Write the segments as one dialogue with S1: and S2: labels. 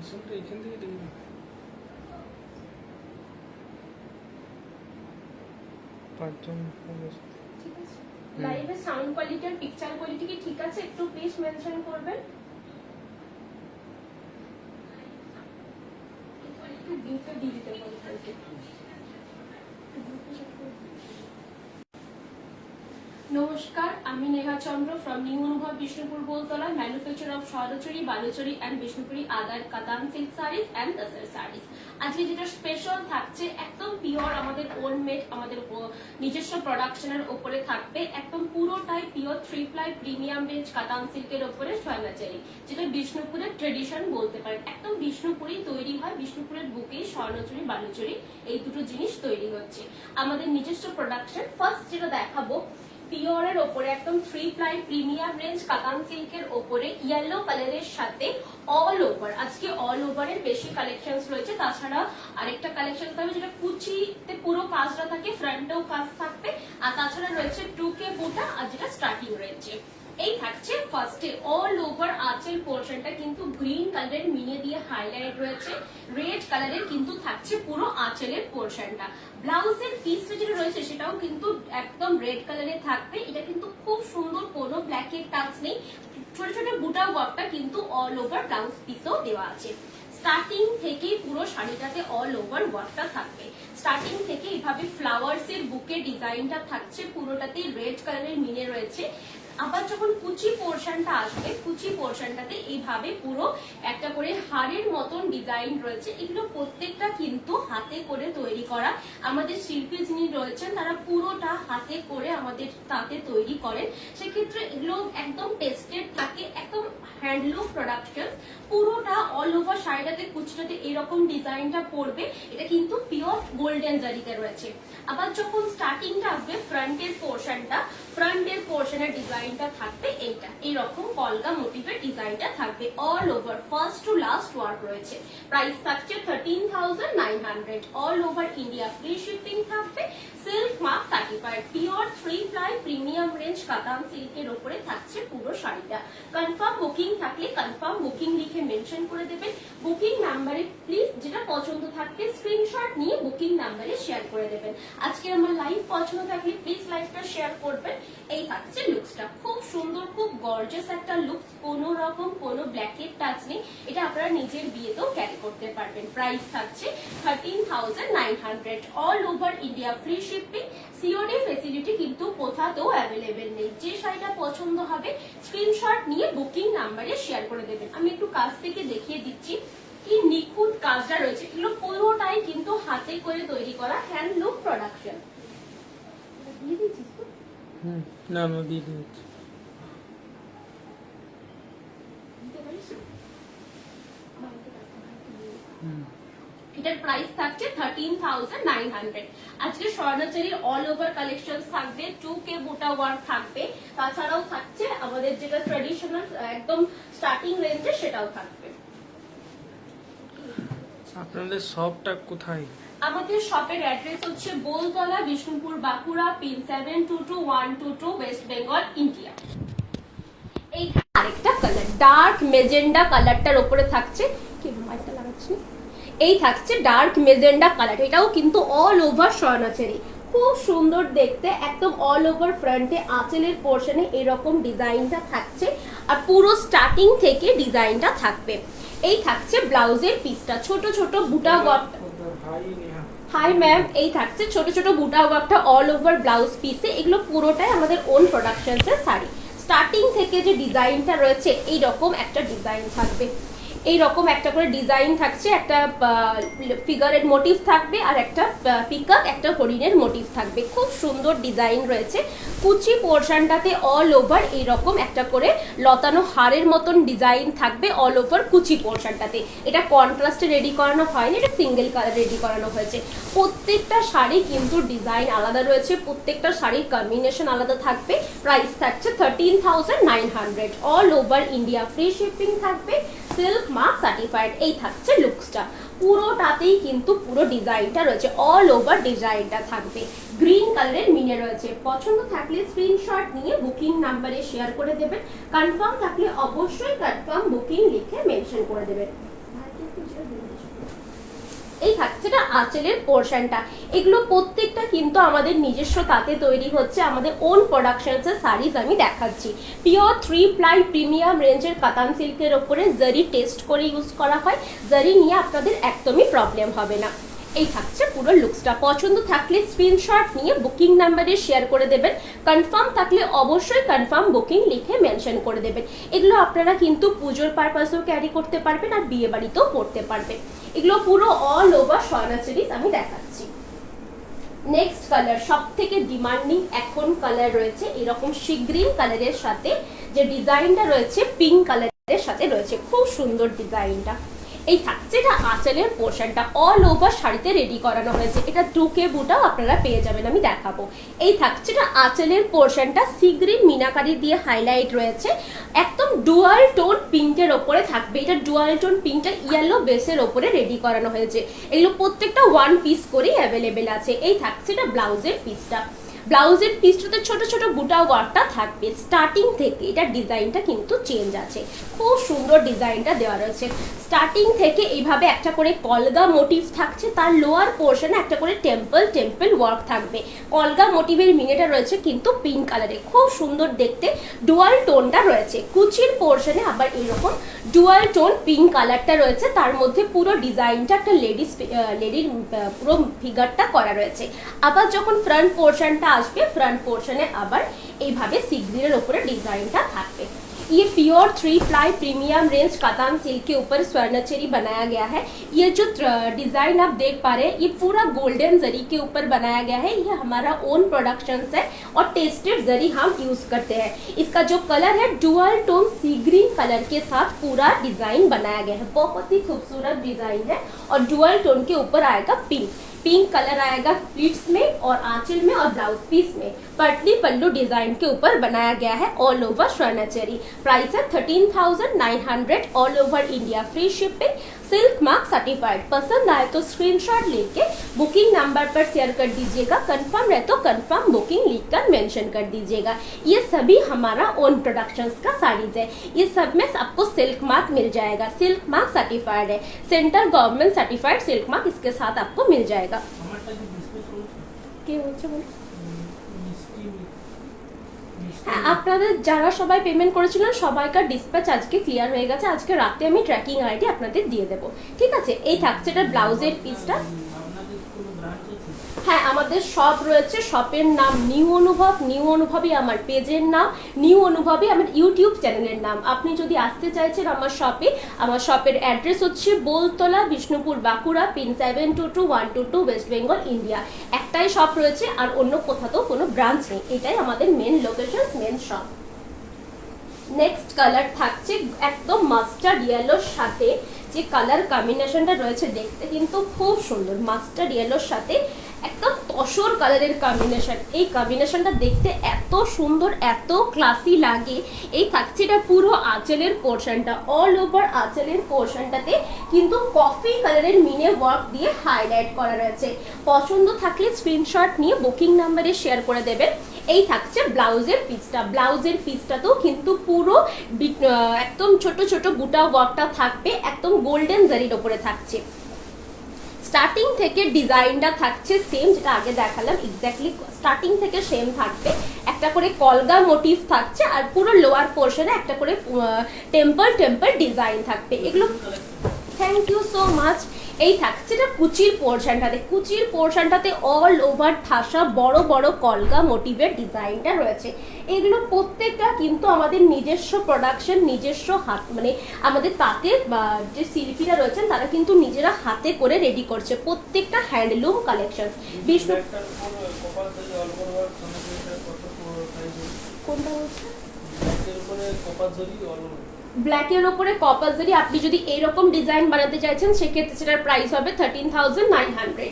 S1: আসলটা এখান থেকে দেখি পাঁচজন
S2: ঠিক আছে। লাইভে সাউন্ড কোয়ালিটি আর পিকচার কোয়ালিটি কি ঠিক আছে? একটু প্লিজ মেনশন করবেন। একটু ভিউটা দিয়ে দিতে বলবেন। নমস্কার, আমি নেহা চন্দ্র from new Anubhav Bishnupur Boltala, manufacture of Swarnachari, Baluchari and Bishnupuri other Katan silk saris and tussar saris. আজকে যেটা স্পেশাল থাকছে একদম পিওর আমাদের ওন মেড, আমাদের নিজস্ব প্রোডাকশনের উপরে থাকবে, একদম পুরোটাই pure 3 ply premium range Katan সিল্কের উপরে স্বর্ণাচারী, যেটা বিষ্ণুপুরের ট্রেডিশন বলতে পারেন। একদম বিষ্ণুপুরেই তৈরি হয়, বিষ্ণুপুরের বুকেই স্বর্ণচুরি বালুচুরি এই দুটো জিনিস তৈরি হচ্ছে আমাদের নিজস্ব প্রোডাকশন। ফার্স্ট যেটা দেখাবো পিওরের ওপরে একদম 3 প্লাই প্রিমিয়াম রেঞ্জ কাতান সিল্কের ওপরে ইয়েলো কালারের সাথে অল ওভার, আজকে অল ওভারের বেশি কালেকশনস রয়েছে। তাছাড়া আরেকটা কালেকশন থাকবে যেটা কুচিতে পুরো কাজটা থাকে, ফ্রন্টেও কাজ থাকবে, আর তাছাড়া রয়েছে 2K বুটা, আর যেটা স্টার্টিং রয়েছে। এই থাকছে ফার্স্টে অল ওভার আঁচল পোর্শনটা কিন্তু গ্রিন কালারের মিনে দিয়ে হাইলাইট রয়েছে, রেড কালারের কিন্তু থাকছে পুরো আঁচলের পোর্শনটা। ব্লাউজের পিসটা যেটা রয়েছে সেটাও কিন্তু একদম রেড কালারে থাকবে। এটা কিন্তু খুব সুন্দর, কোনো ব্ল্যাকের টাচ নেই, ছোট ছোট বুটা ওয়ার্কটা কিন্তু অল ওভার ব্লাউজ পিসও দেওয়া আছে। স্টার্টিং থেকে পুরো শাড়িটাতে অল ওভার ওয়ার্কটা থাকবে। স্টার্টিং থেকে এইভাবে ফ্লাওয়ার্স এর বুকে ডিজাইনটা থাকছে, পুরোটাতে রেড কালারের মিনে রয়েছে। আবার যখন কুচি পোর্শনটা আসবে, কুচি পোর্শনটাতে এইভাবে পুরো একটা করে হাড়ের মতন ডিজাইন রয়েছে। এগুলো প্রত্যেকটা কিন্তু হাতে করে তৈরি করা। আমাদের শিল্পী যিনি রয়েছেন তারা পুরোটা হাতে করে আমাদের তাতে তৈরি করেন, সেক্ষেত্রে এগুলো একদম টেস্টেড থাকে, একদম হ্যান্ডলুম প্রোডাকশন। পুরোটা অল ওভার শাড়িটাতে কুচিটাতে এরকম ডিজাইনটা পড়বে, এটা কিন্তু পিওর গোল্ডেন জারিতে রয়েছে। আবার যখন স্টার্টিংটা আসবে ফ্রন্টের পোর্শনটা, ফ্রন্টের পোর্শনের ডিজাইনটা থাকবে এইটা, এইরকম কলকা মোটিভের ডিজাইনটা থাকবে all over, first to last work রয়েছে। প্রাইস থাকছে 13,900, all over India free shipping থাকবে, silk mark certified, pure 3 ply premium range Katan সিল্কের উপরে থাকছে পুরো শাড়িটা। কনফার্ম বুকিং থাকলে কনফার্ম বুকিং লিখে মেনশন করে দেবেন। বুকিং নাম্বারে প্লিজ যেটা পছন্দ থাকলে স্ক্রিনশট নিয়ে বুকিং নাম্বারে শেয়ার করে দেবেন। আজকে আমার লাইভ পছন্দ থাকলে প্লিজ লাইভটা শেয়ার করবেন। এই থাকছে লুকসটা, খুব সুন্দর, খুব গর্জিয়াস একটা লুকস, কোনো রকম কোনো ব্ল্যাকের টাচ নেই। এটা আপনারা নিজের বিয়েতেও ক্যারি করতে পারবেন। প্রাইস থাকছে 13,900, all over India free shipping, COD facility কিন্তু কোথাতেও অ্যাভেলেবেল নেই। যে শাড়িটা পছন্দ হবে স্ক্রিনশট নিয়ে বুকিং নাম্বারে শেয়ার করে দেবেন। আমি একটু কাছ থেকে দেখিয়ে দিচ্ছি কি নিখুঁত কাজটা রয়েছে। এগুলো পুরোটাই কিন্তু হাতে করে তৈরি করা হ্যান্ডলুম প্রোডাকশন। দিয়ে দিচ্ছিস তো?
S1: না না দিয়ে দিচ্ছি।
S2: এটার প্রাইস থাকছে 13,900। আজকে স্বর্ণচারীর অল ওভার কালেকশন থাকবে, 2K বুটা ওয়ার্ক থাকবে, তাছাড়াও থাকছে আমাদের যেটা ট্র্যাডিশনাল একদম স্টার্টিং রেঞ্জে সেটাও থাকবে।
S1: আপনাদের শপটা কোথায়?
S2: আমাদের শপের অ্যাড্রেস হচ্ছে বোলতলা, বিষ্ণুপুর, বাঁকুড়া, পিন 722122, ওয়েস্ট বেঙ্গল, ইন্ডিয়া। এই আরেকটা কালার ডার্ক মেজেন্ডা কালারটার উপরে থাকছে, কি মাইকটা লাগাচ্ছি, এই থাকছে ডার্ক মেজেন্ডা কালার। এটাও কিন্তু অল ওভার স্বর্ণাচারী, খুব সুন্দর দেখতে, একদম অল ওভার ফ্রন্টে আঁচলের পোর্শনে এরকম ডিজাইনটা থাকছে, আর পুরো স্টার্টিং থেকে ডিজাইনটা থাকবে। এই থাকছে ব্লাউজের পিসটা, ছোট ছোট বুটা গট, হাই ম্যাম, এই থাকছে ছোট ছোট বুটা ওয়ার্কটা অল ওভার ব্লাউজ পিসে। এগুলো পুরোটাই আমাদের ওন প্রোডাকশনসের শাড়ি। স্টার্টিং থেকে যে ডিজাইনটা রয়েছে এইরকম একটা ডিজাইন থাকবে, এইরকম একটা করে ডিজাইন থাকছে, একটা ফিগারের মোটিভ থাকবে, আর একটা পিকক, একটা হরিণের মোটিভ থাকবে। খুব সুন্দর ডিজাইন রয়েছে। কুচি পোর্শনটাতে অল ওভার এইরকম একটা করে লতানো হাড়ের মতন ডিজাইন থাকবে অল ওভার কুচি পোর্শনটাতে। এটা কন্ট্রাস্টে রেডি করানো হয়নি, এটা সিঙ্গেল কালার রেডি করানো হয়েছে। প্রত্যেকটা শাড়ি কিন্তু ডিজাইন আলাদা রয়েছে, প্রত্যেকটা শাড়ির কম্বিনেশন আলাদা থাকবে। প্রাইস থাকছে 13,900, all over India free shipping থাকবে, সিল্ক মার্ক সার্টিফাইড। এই থাকছে লুকসটা, পুরোটাতেই কিন্তু পুরো ডিজাইনটা রয়েছে, অল ওভার ডিজাইনটা থাকবে, গ্রিন কালারের মিনে রয়েছে। পছন্দ থাকলে স্ক্রিনশট নিয়ে বুকিং নাম্বারে শেয়ার করে দেবেন। কনফার্ম থাকলে অবশ্যই কনফার্ম বুকিং লিখে মেনশন করে দেবেন। এই থাকছে না আঁচলের পোর্শনটা। এগুলো প্রত্যেকটা কিন্তু আমাদের নিজস্ব তাতে তৈরি হচ্ছে, আমাদের ওন প্রোডাকশনসের শাড়িজ আমি দেখাচ্ছি। পিওর 3 প্লাই প্রিমিয়াম রেঞ্জের কাতান সিল্কের ওপরে জারি টেস্ট করে ইউজ করা হয়। জারি নিয়ে আপনাদের একদমই প্রবলেম হবে না। এই থাকছে পুরো লুকসটা। পছন্দ থাকলে স্ক্রিনশট নিয়ে বুকিং নাম্বারে শেয়ার করে দেবেন। কনফার্ম থাকলে অবশ্যই কনফার্ম বুকিং লিখে মেনশন করে দেবেন। এগুলো আপনারা কিন্তু পুজোর পারপাসেও ক্যারি করতে পারবেন আর বিয়ে বাড়িতেও পরতে পারবেন। এগুলো পুরো অল ওভার স্বর্ণাচরিস আমি দেখাচ্ছি। নেক্সট কালার সব থেকে ডিমান্ডিং এখন কালার রয়েছে এরকম সি গ্রিন কালারের সাথে, যে ডিজাইনটা রয়েছে পিঙ্ক কালারের সাথে রয়েছে, খুব সুন্দর ডিজাইনটা। এই থাকছে এটা আঁচলের পোর্শনটা, অল ওভার শাড়িতে রেডি করানো হয়েছে। এটা 2K বুটাও আপনারা পেয়ে যাবেন, আমি দেখাবো। এই থাকছে এটা আঁচলের পোর্শনটা, সি গ্রিন মিনাকারি দিয়ে হাইলাইট রয়েছে, একদম ডুয়াল টোন পিঙ্কের ওপরে থাকবে। এটা ডুয়াল টোন পিঙ্কটা ইয়েলো বেসের ওপরে রেডি করানো হয়েছে। এগুলো প্রত্যেকটা 1 পিস করেই অ্যাভেলেবেল আছে। এই থাকছে এটা ব্লাউজের পিসটা। ব্লাউজের পিসটাতে ছোট ছোট বুটা ওয়ার্কটা থাকবে স্টার্টিং থেকে। এটা ডিজাইনটা কিন্তু চেঞ্জ আছে, খুব সুন্দর ডিজাইনটা দেওয়া রয়েছে। স্টার্টিং থেকে এইভাবে একটা করে কলগা মোটিভ থাকছে, তার লোয়ার পোর্শনে একটা করে টেম্পল ওয়ার্ক থাকবে। কলগা মোটিভের মিনেটা রয়েছে কিন্তু পিঙ্ক কালারে, খুব সুন্দর দেখতে। ডুয়াল টোনটা রয়েছে, কুচির পোর্শনে আবার এরকম ডুয়াল টোন পিঙ্ক কালারটা রয়েছে। তার মধ্যে পুরো ডিজাইনটা একটা লেডির পুরো ফিগারটা করা রয়েছে। আবার যখন ফ্রন্ট পোর্শনটা আসবে, ফ্রন্ট পোর্শনে আবার এইভাবে সি গ্রিনের উপরে डिजाइनটা থাকবে। ये pure 3 ply premium range katan silk के ऊपर स्वर्णचरी बनाया गया है। ये जो डिजाइन आप देख पा रहे हैं ये पूरा गोल्डन जरी के ऊपर बनाया गया है। ये हमारा ओन प्रोडक्शन है और टेस्टेड जरी हम यूज करते हैं। इसका जो कलर है डुअल टोन सी ग्रीन कलर के साथ पूरा डिजाइन बनाया गया है। बहुत ही खूबसूरत डिजाइन है और डुअल टोन के ऊपर आएगा पिंक कलर आएगा प्लीट्स में और आंचल में और ब्लाउज पीस में। पटली पल्लू डिजाइन के ऊपर बनाया गया है ऑल ओवर स्वर्णचरी। प्राइस है 13,900 all over India, free shipping, silk mark certified. पसंद आए तो स्क्रीनशॉट लेके बुकिंग नंबर पर शेयर कर दीजिएगा। कंफर्म रहे तो कंफर्म बुकिंग लिखकर मेंशन कर दीजिएगा। ये सभी हमारा ओन प्रोडक्शंस का साड़ीज है। ये सब में आपको सिल्क मार्क मिल जाएगा, सिल्क मार्क सर्टिफाइड है, central government certified silk mark इसके साथ आपको मिल जाएगा। হ্যাঁ, আপনাদের যারা সবাই পেমেন্ট করেছিলেন সবাইকার ডিসপ্যাচ আজকে ক্লিয়ার হয়ে গেছে। আজকে রাতে আমি ট্র্যাকিং আইডি আপনাদের দিয়ে দেবো, ঠিক আছে। এই থাকছে এটা ব্লাউজের পিসটা। হ্যাঁ, আমাদের শপ রয়েছে, শপের নাম নিউ অনুভব, নিউ অনুভবই আমার পেজের নাম, নিউ অনুভবই আমার ইউটিউব চ্যানেলের নাম। আপনি যদি আসতে চাইছেন আমার শপে, আমার শপের অ্যাড্রেস হচ্ছে বোলতলা, বিষ্ণুপুর, বাঁকুড়া, পিন 722122 ওয়েস্ট বেঙ্গল, ইন্ডিয়া। একটাই শপ রয়েছে আর অন্য কোথাও কোনো ব্রাঞ্চ নেই, এটাই আমাদের main location, main shop. Next colour থাকছে একদম মাস্টার্ড ইয়েলোর সাথে, যে কালার কম্বিনেশনটা রয়েছে দেখতে কিন্তু খুব সুন্দর। মাস্টার্ড ইয়েলোর সাথে একদম তসর কালারের কম্বিনেশন, এই কম্বিনেশনটা দেখতে এত সুন্দর, এত ক্লাসি লাগে। এই থাকছে এটা পুরো আঁচলের পোর্শনটা, অল ওভার আঁচলের পোর্শনটাতে কিন্তু কফি কালারের মিনে ওয়ার্ক দিয়ে হাইলাইট করা রয়েছে। পছন্দ থাকলে স্ক্রিনশট নিয়ে বুকিং নাম্বারে শেয়ার করে দেবেন। এই থাকছে ব্লাউজের পিসটা, ব্লাউজের পিসটাতেও কিন্তু পুরো একদম ছোট ছোট বুটা ওয়ার্কটা থাকবে, একদম গোল্ডেন জারির ওপরে থাকছে। স্টার্টিং থেকে ডিজাইনটা থাকছে সেম, যেটা আগে দেখালাম এক্স্যাক্টলি স্টার্টিং থেকে সেম থাকবে। একটা করে কলগা মোটিভ থাকছে আর পুরো লোয়ার পোর্শনে একটা করে টেম্পল ডিজাইন থাকবে। এগুলো থ্যাংক ইউ সো মাচ। এই থাকছে এটা কুচির পোর্শনটাতে, কুচির পোর্শনটাতে অল ওভার ঠাসা বড় বড় কলগা মোটিভের ডিজাইনটা রয়েছে। এগুলো প্রত্যেকটা কিন্তু আমাদের নিজস্ব প্রোডাকশন, নিজস্ব হাত, মানে আমাদের তাতে যে শিল্পীরা রয়েছেন তারা কিন্তু নিজেরা হাতে করে রেডি করছে, প্রত্যেকটা হ্যান্ডলুম কালেকশন। বিষ্ণু কোনটা বলছে? ব্ল্যাকের ওপরে কপার জরি। আপনি যদি এইরকম ডিজাইন বানাতে চাইছেন সেক্ষেত্রে সেটার প্রাইস হবে 13,900।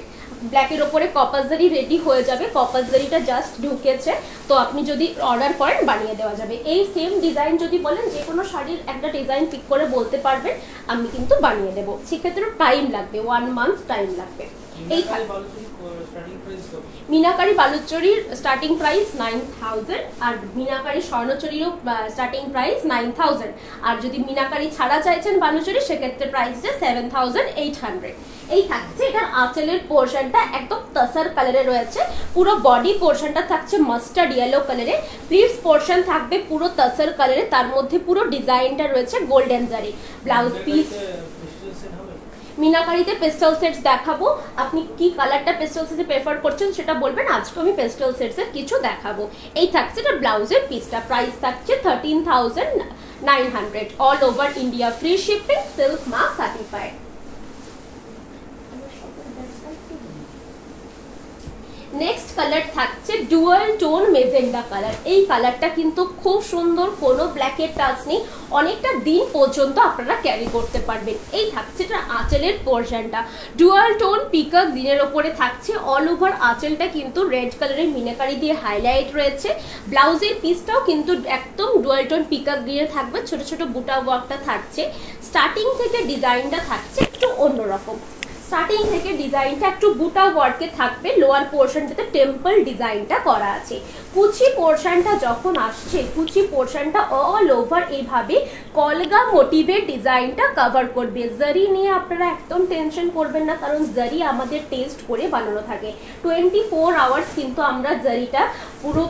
S2: ব্ল্যাকের ওপরে কপার জরি রেডি হয়ে যাবে, কপার জরিটা জাস্ট ঢুকেছে, তো আপনি যদি অর্ডার করেন বানিয়ে দেওয়া যাবে। এই সেম ডিজাইন যদি বলেন যে কোনো শাড়ির একটা ডিজাইন পিক করে বলতে পারবেন, আমি কিন্তু বানিয়ে দেবো। সেক্ষেত্রে টাইম লাগবে, 1 মান্থ টাইম লাগবে। এই
S1: স্টার্টিং প্রাইস তো
S2: মিনাকারি বালুচরির স্টার্টিং প্রাইস 9000 আর মিনাকারি স্বর্ণচরিরও স্টার্টিং প্রাইস 9000 আর যদি মিনাকারি ছাড়া চাইছেন বালুচরি সেক্ষেত্রে প্রাইসটা 7800। এই থাকছে এটার আঁচলের পোর্শনটা একদম তসর কালারে রয়েছে, পুরো বডি পোর্শনটা থাকছে মাস্টার্ড ইয়েলো কালারে, প্লিটস পোর্শন থাকবে পুরো তসর কালারে, তার মধ্যে পুরো ডিজাইনটা রয়েছে গোল্ডেন জারি। ব্লাউজ পিস মিনাকারিতে পেস্টেল সেটস দেখাবো, আপনি কি কালারটা পেস্টেল সেটে প্রেফার করছেন সেটা বলবেন, আজকে আমি পেস্টেল সেটসের কিছু দেখাবো। এই থাকছে এটা ব্লাউজের পিসটা, প্রাইস থাকছে 13900, all over India free shipping, silk mark certified. Next colour থাকছে ডুয়াল টোন মেজেন্ডা কালার। এই কালারটা কিন্তু খুব সুন্দর, কোনো ব্ল্যাকের টাচ নেই, অনেকটা দিন পর্যন্ত আপনারা ক্যারি করতে পারবেন। এই থাকছে এটা আঁচলের পোর্শনটা, ডুয়াল টোন পিকক গ্রিনের ওপরে থাকছে, অল ওভার আঁচলটা কিন্তু রেড কালারের মিনাকারি দিয়ে হাইলাইট রয়েছে। ব্লাউজের পিসটাও কিন্তু একদম ডুয়াল টোন পিকক গ্রিনে থাকবে, ছোট ছোট বুটা ওয়ার্কটা থাকছে। স্টার্টিং থেকে ডিজাইনটা থাকছে একটু অন্যরকম, স্টার্টিং থেকে ডিজাইনটা একটু বুটা ওয়ার্কে থাকবে, লোয়ার পোর্শনটাতে টেম্পল ডিজাইনটা করা আছে। কুচি পোর্শনটা যখন আসছে, কুচি পোর্শনটা অল ওভার এইভাবে কলগা মোটিভের ডিজাইনটা কভার করবে। জারি নিয়ে আপনারা একদম টেনশন করবেন না, কারণ জারি আমাদের টেস্ট করে বানানো থাকে। 24 আওয়ার্স কিন্তু আমরা জারিটা পুরো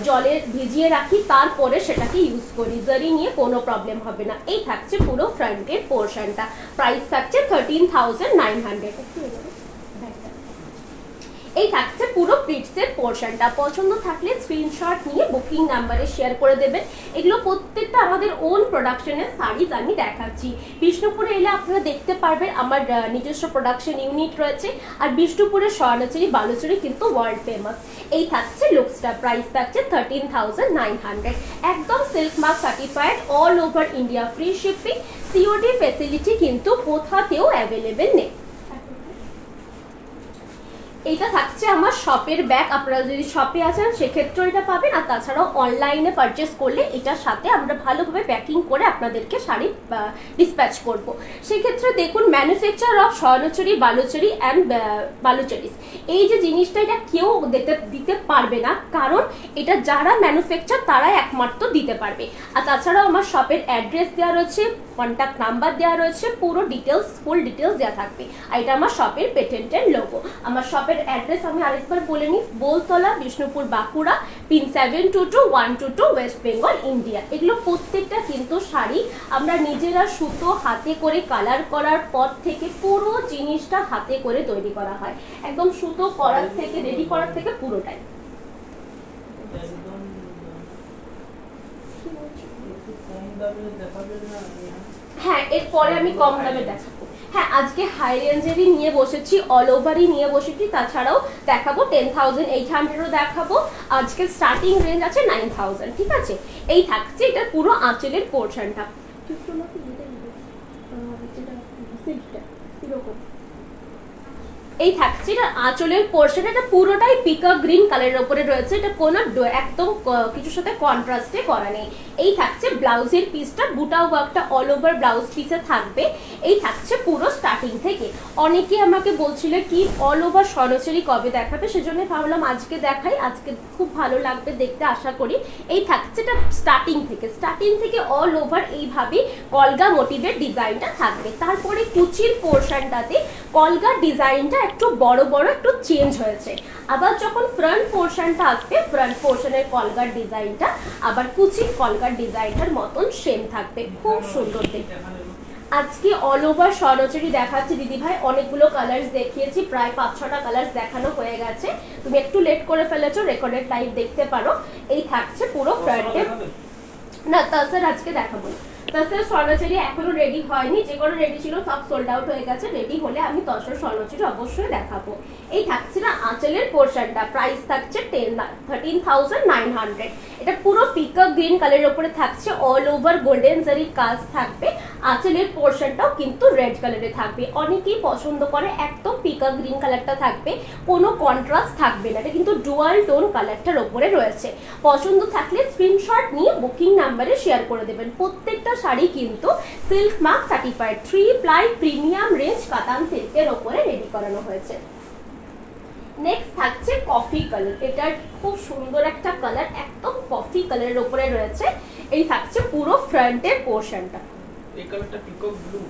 S2: জলে ভিজিয়ে রাখি, তারপরে সেটাকে ইউজ করি, জারি নিয়ে কোনো প্রবলেম হবে না। এই থাকছে পুরো ফ্রন্টের পোর্শনটা, প্রাইস থাকছে 13900। এই থাকছে পুরো প্রিন্টসের পোর্শনটা। পছন্দ থাকলে স্ক্রিনশট নিয়ে বুকিং নাম্বারে শেয়ার করে দেবেন। এগুলো প্রত্যেকটা আমাদের ওন প্রোডাকশনের শাড়িজ আমি দেখাচ্ছি। বিষ্ণুপুরে এলে আপনারা দেখতে পারবেন আমার নিজস্ব প্রোডাকশন ইউনিট রয়েছে, আর বিষ্ণুপুরের স্বর্ণচুরি বালুচুরি কিন্তু ওয়ার্ল্ড ফেমাস। এই থাকছে লুকসটা, প্রাইস থাকছে 13900, একদম silk mark certified, all over India free shipping, COD facility কিন্তু কোথাতেও অ্যাভেলেবেল নেই। এটা থাকছে আমার শপের ব্যাগ, আপনারা যদি শপে আসেন সেক্ষেত্রেও এটা পাবেন, আর তাছাড়াও অনলাইনে পারচেস করলে এটার সাথে আমরা ভালোভাবে প্যাকিং করে আপনাদেরকে শাড়ি ডিসপ্যাচ করব। সেক্ষেত্রে দেখুন manufacture of Swarnachari Baluchari and বালুচুরিস, এই যে জিনিসটা এটা কেউ দিতে পারবে না, কারণ এটা যারা ম্যানুফ্যাকচার তারাই একমাত্র দিতে পারবে। আর তাছাড়াও আমার শপের অ্যাড্রেস দেওয়া রয়েছে, কন্ট্যাক্ট নাম্বার দেওয়া রয়েছে, পুরো ডিটেলস ফুল ডিটেলস দেওয়া থাকবে। আর এটা আমার শপের পেটেন্টের লোগো। আমার শপের অ্যাড্রেস আমি আরেকবার বলে নিই, বোলতলা, বিষ্ণুপুর, বাঁকুড়া, পিন 722122, ওয়েস্ট বেঙ্গল, ইন্ডিয়া। এগুলো প্রত্যেকটা কিন্তু শাড়ি আমরা নিজেরা সুতো হাতে করে কালার করার পর থেকে পুরো জিনিসটা হাতে করে তৈরি করা হয়, একদম সুতো করার থেকে রেডি করার থেকে পুরোটাই। হ্যাঁ, এরপরে আমি কম দামে দেখাবো। হ্যাঁ, আজকে হাই রেঞ্জেরই নিয়ে বসেছি, অল ওভারই নিয়ে বসেছি, তাছাড়াও দেখাবো 10800ও দেখাবো। আজকে স্টার্টিং রেঞ্জ আছে 9000, ঠিক আছে। এই থাকছে এটা পুরো আঁচলের পোর্শনটা, এই থাকছে এটা আঁচলের পোর্শন, এটা পুরোটাই পিকক গ্রিন কালারের উপরে রয়েছে, এটা কোনো একদম কিছুর সাথে কন্ট্রাস্টে করা নেই। এই থাকছে ব্লাউজের পিসটা, বুটা ওয়ার্কটা অল ওভার ব্লাউজ পিসে থাকবে। এই থাকছে পুরো স্টার্টিং থেকে। অনেকে আমাকে বলছিল কি অল ওভার স্বর্ণচুরি কবে দেখাবে, সেজন্য ভাবলাম আজকে দেখাই, আজকে খুব ভালো লাগবে দেখতে আশা করি। এই থাকছে এটা স্টার্টিং থেকে অল ওভার এইভাবে কলগা মোটিভের ডিজাইনটা থাকবে। তারপরে কুচির পোর্শনটাতে কলগা ডিজাইনটা একটু বড় বড় একটু চেঞ্জ হয়েছে, আবার যখন ফ্রন্ট পোর্শনটা আসবে, ফ্রন্ট পোর্শনের কলগার ডিজাইনটা আবার কুচির কলগার ডিজাইনটার মতন সেম থাকবে, খুব সুন্দর দেখতে। আজকে অল ওভার স্বর্ণচুরি দেখাচ্ছি দিদি ভাই, অনেকগুলো কালার্স দেখিয়েছি, প্রায় 5-6টা কালার্স দেখানো হয়ে গেছে, তুমি একটু লেট করে ফেলেছো, রেকর্ডেড লাইভ দেখতে পারো। এই থাকছে পুরো ফ্রন্টে, না তাছাড়া আজকে দেখাবো না, তাছাড়া স্বর্ণচুরি এখনো রেডি হয়নি, যে কোনো রেডি ছিল সব সোল্ড আউট হয়ে গেছে, রেডি হলে আমি তসর স্বর্ণচুরি অবশ্যই দেখাবো। এই থাকছে না আঁচলের পোর্শনটা, প্রাইস থাকছে 13900, এটা পুরো পিকক গ্রিন কালারের উপরে থাকছে, অল ওভার গোল্ডেন জারির কাজ থাকবে, আঁচলের পোর্শনটাও কিন্তু রেড কালারে থাকবে। অনেকেই পছন্দ করে একদম পিকক গ্রিন কালারটা থাকবে, কোনো কন্ট্রাস্ট থাকবে না, এটা কিন্তু ডুয়াল টোন কালারটার ওপরে রয়েছে। পছন্দ থাকলে স্ক্রিনশট নিয়ে বুকিং নাম্বারে শেয়ার করে দেবেন। প্রত্যেকটা শাড়ি কিন্তু silk mark certified 3 ply premium range Katan সিল্কের ওপরে রেডি করানো হয়েছে। নেক্সট থাকছে কফি কালার, এটার খুব সুন্দর একটা কালার, একদম কফি কালারের উপরে রয়েছে। এই থাকছে পুরো ফ্রন্টের পোর্শনটা।
S1: এই কালারটা পিকক ব্লু।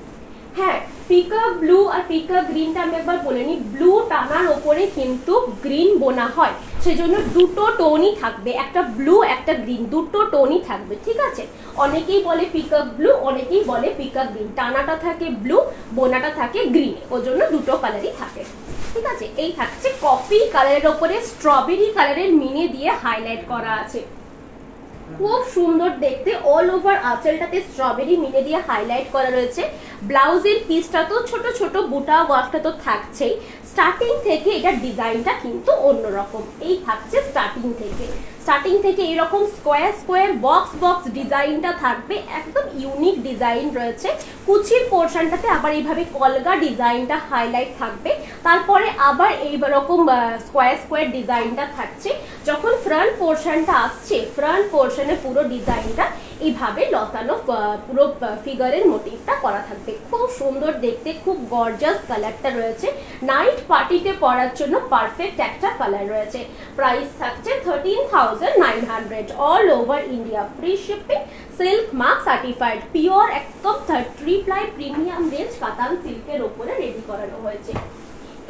S2: হ্যাঁ, পিকক ব্লু আর পিকক গ্রিনটা আমি একবার বলে নিই, ব্লু টানার ওপরে কিন্তু গ্রিন বোনা হয়, সেজন্য দুটো টোনই থাকবে, একটা ব্লু একটা গ্রিন, দুটো টোনই থাকবে, ঠিক আছে। অনেকেই বলে পিকক ব্লু, অনেকেই বলে পিকক গ্রিন, টানাটা থাকে ব্লু, বোনাটা থাকে গ্রিন, ওর জন্য দুটো কালারই থাকে, ঠিক আছে। এই থাকছে কফি কালারের ওপরে স্ট্রবেরি কালারের মিনে দিয়ে হাইলাইট করা আছে, খুব সুন্দর দেখতে। অল ওভার আঁচলটাতে স্ট্রবেরি মিলে দিয়ে হাইলাইট করা রয়েছে। ব্লাউজের পিসটা তো ছোট ছোট বুটা ওয়ার্কটা তো থাকছেই, স্টার্টিং থেকে এটার ডিজাইনটা কিন্তু অন্যরকম। এই থাকছে স্টার্টিং থেকে এরকম স্কোয়ার স্কোয়ার বক্স বক্স ডিজাইনটা থাকবে, একদম ইউনিক ডিজাইন রয়েছে। কুচির পোর্শনটাতে আবার এইভাবে কলগা ডিজাইনটা হাইলাইট থাকবে, তারপরে আবার এইরকম স্কোয়ার স্কোয়ার ডিজাইনটা থাকছে। যখন ফ্রন্ট পোর্শনটা আসছে, ফ্রন্ট পোর্শনে পুরো ডিজাইনটা এইভাবে লতানো পুরো ফিগারের মোটিভটা করা থাকবে, খুব সুন্দর দেখতে, খুব গর্জাস কালারটা রয়েছে। নাইট পার্টিতে পরার জন্য পারফেক্ট একটা কালার রয়েছে। প্রাইস থাকছে 13,900, all over India, free shipping, silk mark certified, pure একদম 3 প্লাই প্রিমিয়াম রেঞ্জ কাতান সিল্কের ওপরে রেডি করানো হয়েছে।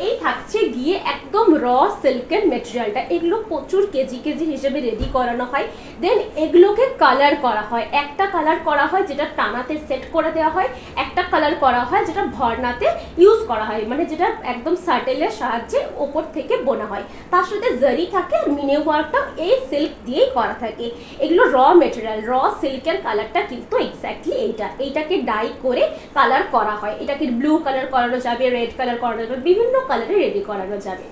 S2: এই থাকছে গিয়ে একদম র সিল্কের মেটেরিয়ালটা, এগুলো প্রচুর কেজি কেজি হিসেবে রেডি করানো হয়, দেন এগুলোকে কালার করা হয়। একটা কালার করা হয় যেটা টানাতে সেট করে দেওয়া হয়, একটা কালার করা হয় যেটা ভরনাতে ইউজ করা হয়, মানে যেটা একদম সাটেলের সাহায্যে ওপর থেকে বোনা হয়, তার সাথে জারি থাকে আর মিনে ওয়ার্কটা এই সিল্ক দিয়েই করা থাকে। এগুলো র মেটেরিয়াল, র সিল্কের কালারটা কিন্তু এক্স্যাক্টলি এইটাকে ডাই করে কালার করা হয়। এটাকে ব্লু কালার করানো যাবে, রেড কালার করানো যাবে, বিভিন্ন কালারে রেডি করানো যাবে।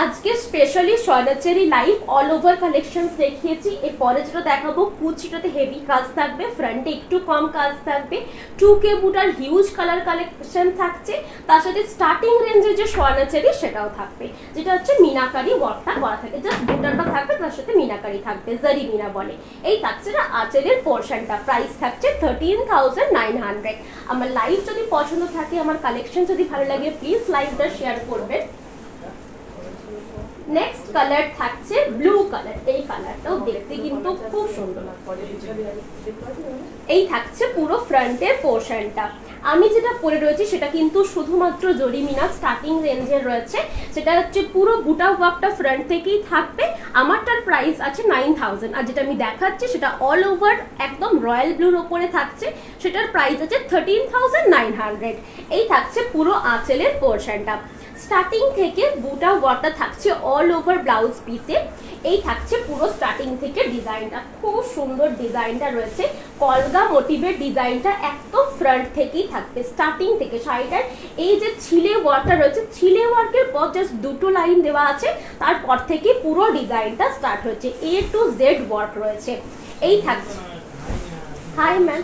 S2: আজকে specially Swarnachari live all over collections দেখিয়েছি। এরপরে যেটা দেখাবো কুচিটাতে হেভি কাজ থাকবে, ফ্রন্টে একটু কম কাজ থাকবে, 2K বুটার হিউজ কালার কালেকশন থাকছে, তার সাথে স্টার্টিং রেঞ্জের যে স্বর্ণচেরি সেটাও থাকবে, যেটা হচ্ছে মিনাকারি ওয়ার্কটা করা থাকে, জাস্ট বুটারটা থাকবে, তার সাথে মিনাকারি থাকবে, জারি মিনা বলে। এই থাকছে না আঁচলের পোর্শনটা, প্রাইস থাকছে 13,900। আমার লাইভ যদি পছন্দ থাকে, আমার কালেকশন যদি ভালো লাগে, প্লিজ লাইভটা শেয়ার করবেন। নেক্সট কালার থাকছে ব্লু কালার, এই কালারটাও দেখতে কিন্তু খুব সুন্দর। এই থাকছে পুরো ফ্রন্টের পোর্শনটা। আমি যেটা পরে রয়েছি সেটা কিন্তু শুধুমাত্র জরিমিনা স্টার্টিং রেঞ্জের রয়েছে, সেটা হচ্ছে পুরো বুটা ওয়ার্কটা ফ্রন্ট থেকেই থাকবে। আমারটার প্রাইস আছে 9,000, আর যেটা আমি দেখাচ্ছি সেটা অল ওভার একদম রয়্যাল ব্লুর ওপরে থাকছে, সেটার প্রাইস আছে 13,900। এই থাকছে পুরো আঁচলের পোর্শনটা, স্টার্টিং থেকে বুটা ওয়ার্কটা থাকছে অল ওভার ব্লাউজ পিসে। এই থাকছে পুরো স্টার্টিং থেকে ডিজাইনটা, খুব সুন্দর ডিজাইনটা রয়েছে, কলগা মোটিভের ডিজাইনটা একদম ফ্রন্ট থেকেই থাকবে, স্টার্টিং থেকে। শাড়িটার এই যে ছিলে ওয়ার্কটা রয়েছে, ছিলে ওয়ার্কের পর জাস্ট দুটো লাইন দেওয়া আছে, তারপর থেকে পুরো ডিজাইনটা স্টার্ট হচ্ছে, A to Z ওয়ার্ক রয়েছে। এই থাকছে, হাই ম্যাম,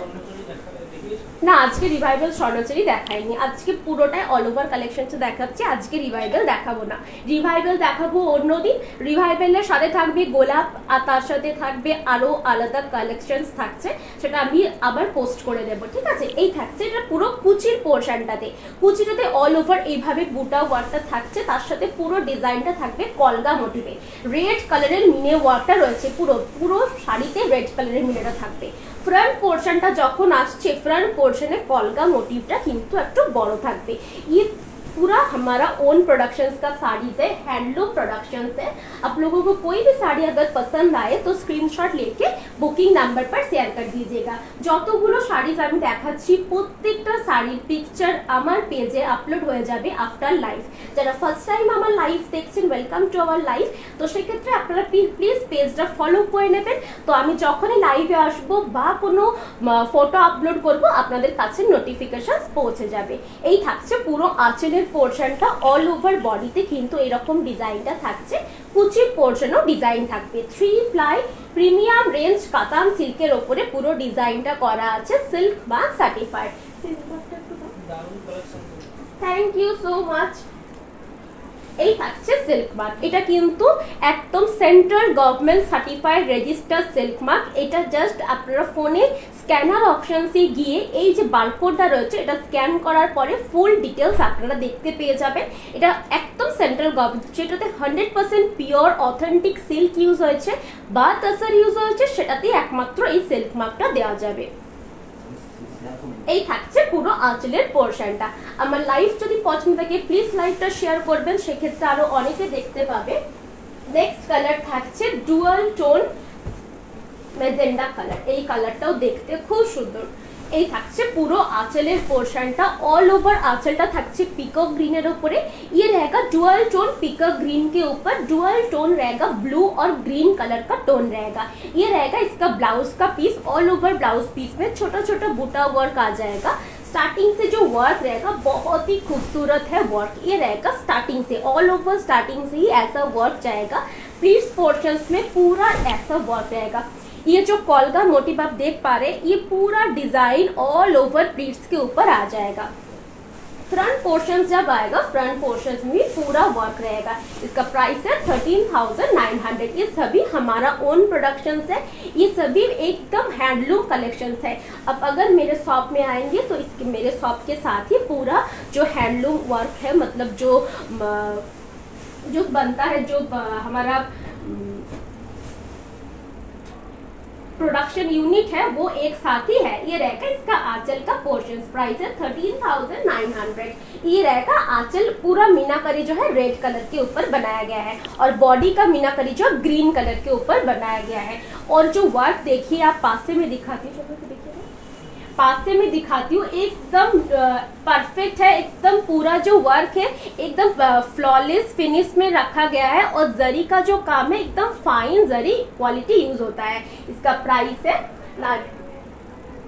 S2: না আজকে রিভাইভাল স্বর্ণচেরি দেখাইনি, আজকে পুরোটাই অল ওভার কালেকশনস দেখাচ্ছি, আজকে রিভাইভাল দেখাবো না, রিভাইভাল দেখাবো অন্যদিন। রিভাইভালের সাথে থাকবে গোলাপ, আর তার সাথে থাকবে আরো আলাদা কালেকশনস থাকছে, সেটা আমি আবার পোস্ট করে দেবো, ঠিক আছে। এই থাকছে এটা পুরো কুচির পোর্শনটাতে, কুচিটাতে অল ওভার এইভাবে বুটা ওয়ার্কটা থাকছে, তার সাথে পুরো ডিজাইনটা থাকবে কলগা মোটিভে, রেড কালারের মিনে ওয়ার্কটা রয়েছে, পুরো পুরো শাড়িতে রেড কালারের মিনেটা থাকবে। फ्रंट पोर्शनটা যখন আসছে, फ्रंट पोर्शने कॉलगा मोटिवটা কিন্তু একটু বড় থাকবে। ये पूरा हमारा ओन प्रोडक्शंस का साड़ीज है, हैंडलूम प्रोडक्शंस है। आप लोगों को कोई भी साड़ी अगर पसंद आए तो स्क्रीनशॉट लेके बुकिंग नंबर पर शेयर कर दीजिएगा। যতগুলো শাড়িজ আমি দেখাচ্ছি প্রত্যেকটা শাড়ির পিকচার আমার পেজে আপলোড হয়ে যাবে আফটার লাইভ। যারা ফার্স্ট টাইম আমার লাইভ দেখছেন, ওয়েলকাম টু আওয়ার লাইভ। তো সেক্ষেত্রে আপনারা প্লিজ পেজটা ফলো করে নেবেন, তো আমি যখনই লাইভে আসবো বা কোনো ফটো আপলোড করব আপনাদের কাছে নোটিফিকেশন পৌঁছে যাবে। এই থাকছে পুরো আঁচলের পোর্শনটা, অল ওভার বডিতে কিন্তু এরকম ডিজাইনটা থাকছে, কুচির পোর্শনও ডিজাইন থাকবে। 3 প্লাই প্রিমিয়াম রেঞ্জ কাতান সিল্কের ওপরে পুরো ডিজাইনটা করা আছে, silk mark certified. Thank you so much. এই থাকছে সিল্ক মার্ক, এটা কিন্তু একদম central government certified register silk mark. এটা জাস্ট আপনারা ফোনে স্ক্যানার অপশনসে গিয়ে এই যে বারকোডটা রয়েছে এটা স্ক্যান করার পরে ফুল ডিটেলস আপনারা দেখতে পেয়ে যাবেন। এটা একদম সেন্ট্রাল গভর্নমেন্ট, যেটাতে 100% পিওর অথেন্টিক সিল্ক ইউজ হয়েছে বা তাসার ইউজ হয়েছে, সেটাতে একমাত্র এই সিল্ক মার্কটা দেওয়া যাবে। এই থাকছে পুরো আঁচলের পোর্শনটা। আমার লাইভ যদি পছন্দ থাকে প্লিজ লাইভটা শেয়ার করবেন, সেক্ষেত্রে আরো অনেকে দেখতে পাবে। নেক্সট কালার থাকছে ডুয়াল টোন ম্যাজেন্ডা কালার, এই কালারটাও দেখতে খুব সুন্দর। এই থাকছে পুরো आंचलेर पोर्शनটা, ऑल ओवर आंचलটা থাকছে পিকক ग्रीनर ऊपर। ये रहेगा डुअल टोन पिकॉक ग्रीन के ऊपर, डुअल टोन रहेगा ब्लू और ग्रीन कलर का टोन रहेगा। ये रहेगा इसका ब्लाउज का piece, all over blouse piece में छोटा छोटा बूटा वर्क आ जाएगा। स्टार्टिंग से जो वर्क रहेगा बहुत ही खूबसूरत है वर्क, ये रहेगा स्टार्टिंग से, ऑल ओवर स्टार्टिंग से ही ऐसा वर्क जाएगा। प्लीट्स पोर्शंस में पूरा ऐसा वर्क रहेगा। ये जो कॉलगा मोटिव आप देख पा रहे हैं, ये पूरा डिजाइन ऑल ओवर प्लीट्स के ऊपर आ जाएगा। फ्रंट पोर्शन जब आएगा, फ्रंट पोर्शन में पूरा वर्क रहेगा। इसका प्राइस है 13,900। ये सभी हमारा ओन प्रोडक्शन है, ये सभी एकदम हैंडलूम कलेक्शन है। अब अगर मेरे शॉप में आएंगे तो इसके मेरे शॉप के साथ ही पूरा जो हैंडलूम वर्क है, मतलब जो बनता है, जो हमारा प्रोडक्शन यूनिट है वो एक साथ ही है। ये रहेगा इसका आंचल का पोर्शन, प्राइस है 13,900। ये रहेगा आंचल, पूरा मीनाकारी जो है रेड कलर के ऊपर बनाया गया है और बॉडी का मीनाकारी जो ग्रीन कलर के ऊपर बनाया गया है। और जो वर्क देखिए, आप पास से में दिखाती हूँ, पास से मैं दिखाती हूँ, एकदम परफेक्ट है। एकदम पूरा जो वर्क है एकदम फ्लॉलेस फिनिश में रखा गया है और जरी का जो काम है एकदम फाइन जरी क्वालिटी यूज होता है। इसका प्राइस है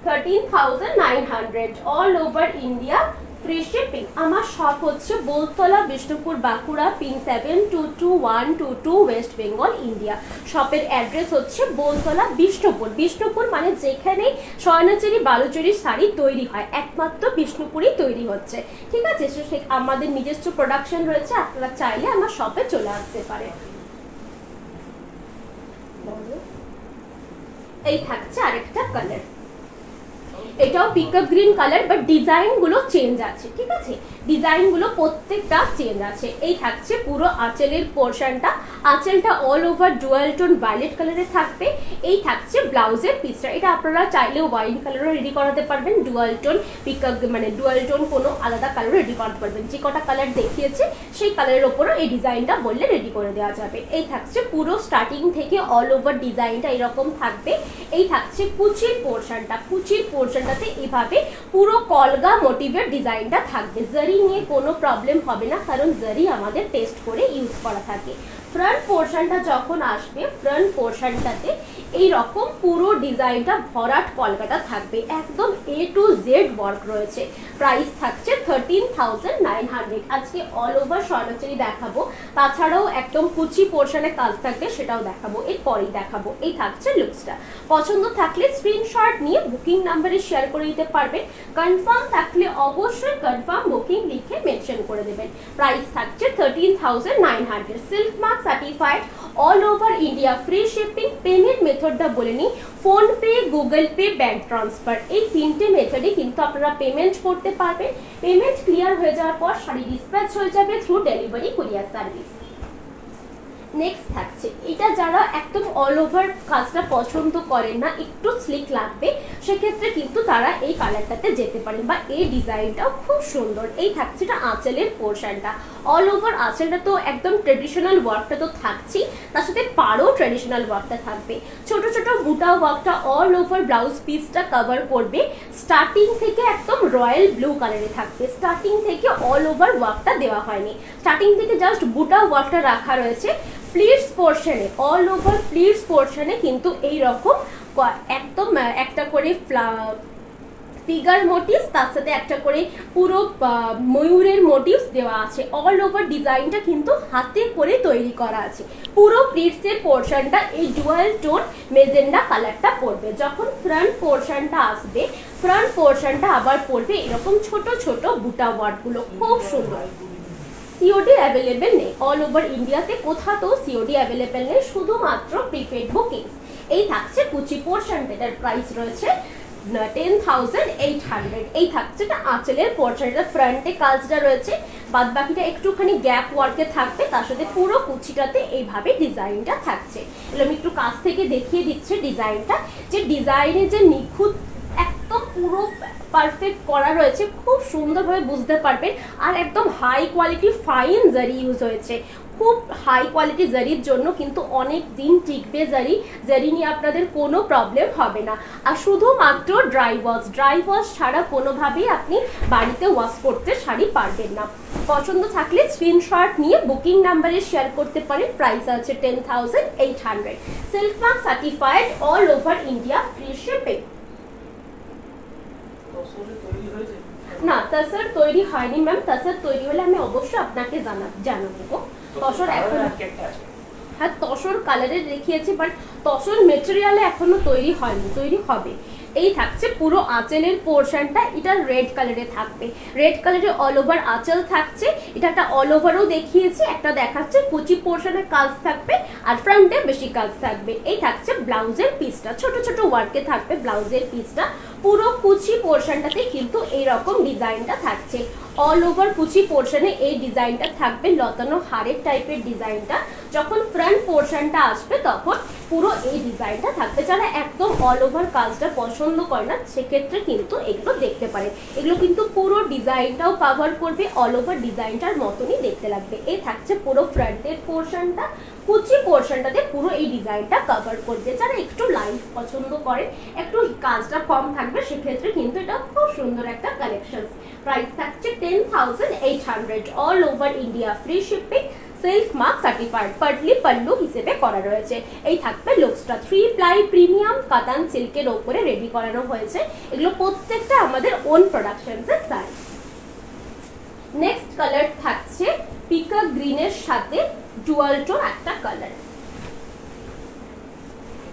S2: 13,900 all over India, free shipping. আমার শপ হচ্ছে বোলতলা বিষ্ণুপুর বাঁকুড়া, পিন 722122 ওয়েস্ট বেঙ্গল ইন্ডিয়া। শপের অ্যাড্রেস হচ্ছে বোলতলা বিষ্ণুপুর। বিষ্ণুপুর মানে যেখানে স্বর্ণচুরি বালুচুরি শাড়ি তৈরি হয়, একমাত্র বিষ্ণুপুরেই তৈরি হচ্ছে। ঠিক আছে, আমাদের নিজস্ব প্রোডাকশন রয়েছে, আপনারা চাইলে আমার শপে চলে আসতে পারেন। এই থাকছে আরেকটা কালার, এটাও peacock green colour, but design গুলো চেঞ্জ আছে। ঠিক আছে, ডিজাইন গুলো প্রত্যেকটা চেঞ্জ আছে। এই থাকছে পুরো আঁচলের পোর্শনটা, আঁচলটা all over dual tone violet কালারে থাকবে। এই থাকছে ব্লাউজের পিসটা, এটা আপনারা চাইলেও ওয়াইন কালারও রেডি করাতে পারবেন, ডুয়াল টোন পিকক মানে ডুয়াল টোন কোনো আলাদা কালারও রেডি করাতে পারবেন। যে কটা কালার দেখিয়েছে সেই কালারের ওপরও এই ডিজাইনটা বললে রেডি করে দেওয়া যাবে। এই থাকছে পুরো স্টার্টিং থেকে অল ওভার ডিজাইনটা এরকম থাকবে। এই থাকছে কুচির পোর্শনটা, কুচির পোর্শনটাতে এভাবে পুরো কলগা মোটিভের ডিজাইনটা থাকবে। জারি নিয়ে কোনো প্রবলেম হবে না, কারণ জারি আমাদের টেস্ট করে ইউজ করা থাকে। ফ্রন্ট পোর্শনটা যখন আসবে, ফ্রন্ট পোর্শনটাতে এই রকম পুরো ডিজাইনটা ভরাট কলকাটা থাকবে, একদম A to Z ওয়ার্ক রয়েছে। প্রাইস থাকছে 13,900। আজকে অল ওভার স্বর্ণচুরি দেখাবো, তাছাড়াও একদম কুচি পোর্শনে কাজ থাকবে, সেটাও দেখাবো, এরপরেই দেখাবো। এই থাকছে লুকসটা। পছন্দ থাকলে স্ক্রিনশট নিয়ে বুকিং নাম্বারে শেয়ার করে দিতে পারবেন। কনফার্ম থাকলে অবশ্যই কনফার্ম বুকিং লিখে মেনশন করে দেবেন। প্রাইস থাকছে 13,900। Silk mark certified, all over India, free shipping. Payment মেথডটা বলে নিই, PhonePe, Google Pay, bank transfer, এই তিনটে মেথডে কিন্তু আপনারা পেমেন্ট করতে পারবেন। পেমেন্ট ক্লিয়ার হয়ে যাওয়ার পর শাড়ি ডিসপ্যাচ হয়ে যাবে through delivery courier service. Next থাকছে, এটা যারা একদম অল ওভার কাজটা পছন্দ করেন না, একটু স্লিক লাগবে, সেক্ষেত্রে কিন্তু তারা এই কালারটাতে যেতে পারেন, বা এই ডিজাইনটাও খুব সুন্দর। এই থাকছে এটা আঁচলের পোর্শনটা, অল ওভার আঁচলটা তো একদম ট্রেডিশনাল ওয়ার্কটা তো থাকছেই, তার সাথে পাড়ও ট্রেডিশনাল ওয়ার্কটা থাকবে। ছোট ছোট বুটা ওয়ার্কটা অল ওভার ব্লাউজ পিসটা কভার করবে। স্টার্টিং থেকে একদম রয়্যাল ব্লু কালারে থাকবে, স্টার্টিং থেকে অল ওভার ওয়ার্কটা দেওয়া হয়নি, স্টার্টিং থেকে জাস্ট বুটা ওয়ার্কটা রাখা রয়েছে। প্লিটস পোর্শনে, অল ওভার প্লিটস পোর্শনে কিন্তু এই রকম একদম একটা করে ফিগার মোটিভস, তার সাথে একটা করে পুরো ময়ূরের মোটিভস দেওয়া আছে। অল ওভার ডিজাইনটা কিন্তু হাতে করে তৈরি করা আছে। পুরো প্লিটসের পোর্শনটা এই ডুয়াল টোন মেজেন্ডা কালারটা পড়বে। যখন ফ্রন্ট পোর্শনটা আসবে, ফ্রন্ট পোর্শনটা আবার পড়বে এরকম ছোট ছোট বুটা ওয়ার্কগুলো, খুব সুন্দর। সিওডি অ্যাভেলেবেল নেই, অল ওভার ইন্ডিয়াতে কোথাও সিওডি অ্যাভেলেবেল নেই, শুধুমাত্র প্রিপেড বুকিংস। এই থাকছে কুচি পোর্শন, এটার প্রাইস রয়েছে 10,800। এই থাকছে এটা আঁচলের পোর্শন, এটা ফ্রন্টে কাজটা রয়েছে, বাদ বাকিটা একটুখানি গ্যাপ ওয়ার্কে থাকবে, তার সাথে পুরো কুচিটাতে এইভাবে ডিজাইনটা থাকছে। এগুলো আমি একটু কাছ থেকে দেখিয়ে দিচ্ছি ডিজাইনটা, যে ডিজাইনে যে নিখুঁত একদম পুরো পারফেক্ট করা রয়েছে, খুব সুন্দরভাবে বুঝতে পারবেন। আর একদম হাই কোয়ালিটি ফাইন জারি ইউজ হয়েছে, খুব হাই কোয়ালিটি জারির জন্য কিন্তু অনেক দিন টিকবে জারি নিয়ে আপনাদের কোনো প্রবলেম হবে না। আর শুধুমাত্র ড্রাই ওয়াশ ছাড়া কোনোভাবেই আপনি বাড়িতে ওয়াশ করতে শাড়ি পারবেন না। পছন্দ থাকলে স্ক্রিনশট নিয়ে বুকিং নাম্বারে শেয়ার করতে পারেন। প্রাইস আছে 10,800, silk mark certified, all over India, free shipping. না, তাসার তৈরি হয়নি ম্যাম, তাসার তৈরি হলে আমি অবশ্যই আপনাকে জানাবো। তসর এখন হ্যাঁ তসর কালারে দেখিয়েছি, বাট তসর মেটেরিয়ালে এখনো তৈরি হয়নি, তৈরি হবে। এই থাকছে পুরো আঁচলের পোর্শনটা, এটা রেড কালারে থাকবে, রেড কালারে অল ওভার আঁচল থাকছে। এটা একটা অল ওভারও দেখিয়েছি, একটা দেখাচ্ছে কুচি পোর্শনের কাজ থাকবে আর ফ্রন্টে বেশি কাজ থাকবে। এই থাকছে ব্লাউজের পিসটা, ছোট ছোট ওয়ার্কে থাকবে ব্লাউজের পিসটা। পুরো কুচি পোর্শনটাতে কিন্তু এইরকম ডিজাইনটা থাকছে, অল ওভার কুচি পোর্শনে এই ডিজাইনটা থাকবে, লতানো হারের টাইপের ডিজাইনটা। যখন ফ্রন্ট পোর্শনটা আসবে তখন পুরো এই ডিজাইনটা থাকবে। যারা একদম অল ওভার কাজটা পছন্দ করে না সেক্ষেত্রে কিন্তু এগুলো দেখতে পারে, এগুলো কিন্তু পুরো ডিজাইনটাও কভার করবে, অল ওভার ডিজাইনটার মতনই দেখতে লাগবে। এই থাকছে পুরো ফ্রন্টের পোর্শনটা, কুচি পোর্শনটাতে পুরো এই ডিজাইনটা কভার করবে। যারা একটু লাইট পছন্দ করে, একটু কাজটা কম থাকবে, সেক্ষেত্রে কিন্তু এটা খুব সুন্দর একটা কালেকশন। প্রাইস থাকছে 10,800, all over India, free shipping, silk mark certified, Patli pallu হিসেবে করা রয়েছে। এই থাকবে লুকসটা 3 প্লাই প্রিমিয়াম কাতান সিল্কের ওপরে রেডি করানো হয়েছে। এগুলো প্রত্যেকটা আমাদের ওন প্রোডাকশনসের শাড়ি। নেক্সট কালার থাকছে পিকক গ্রিনের সাথে ডুয়াল টোন একটা কালার।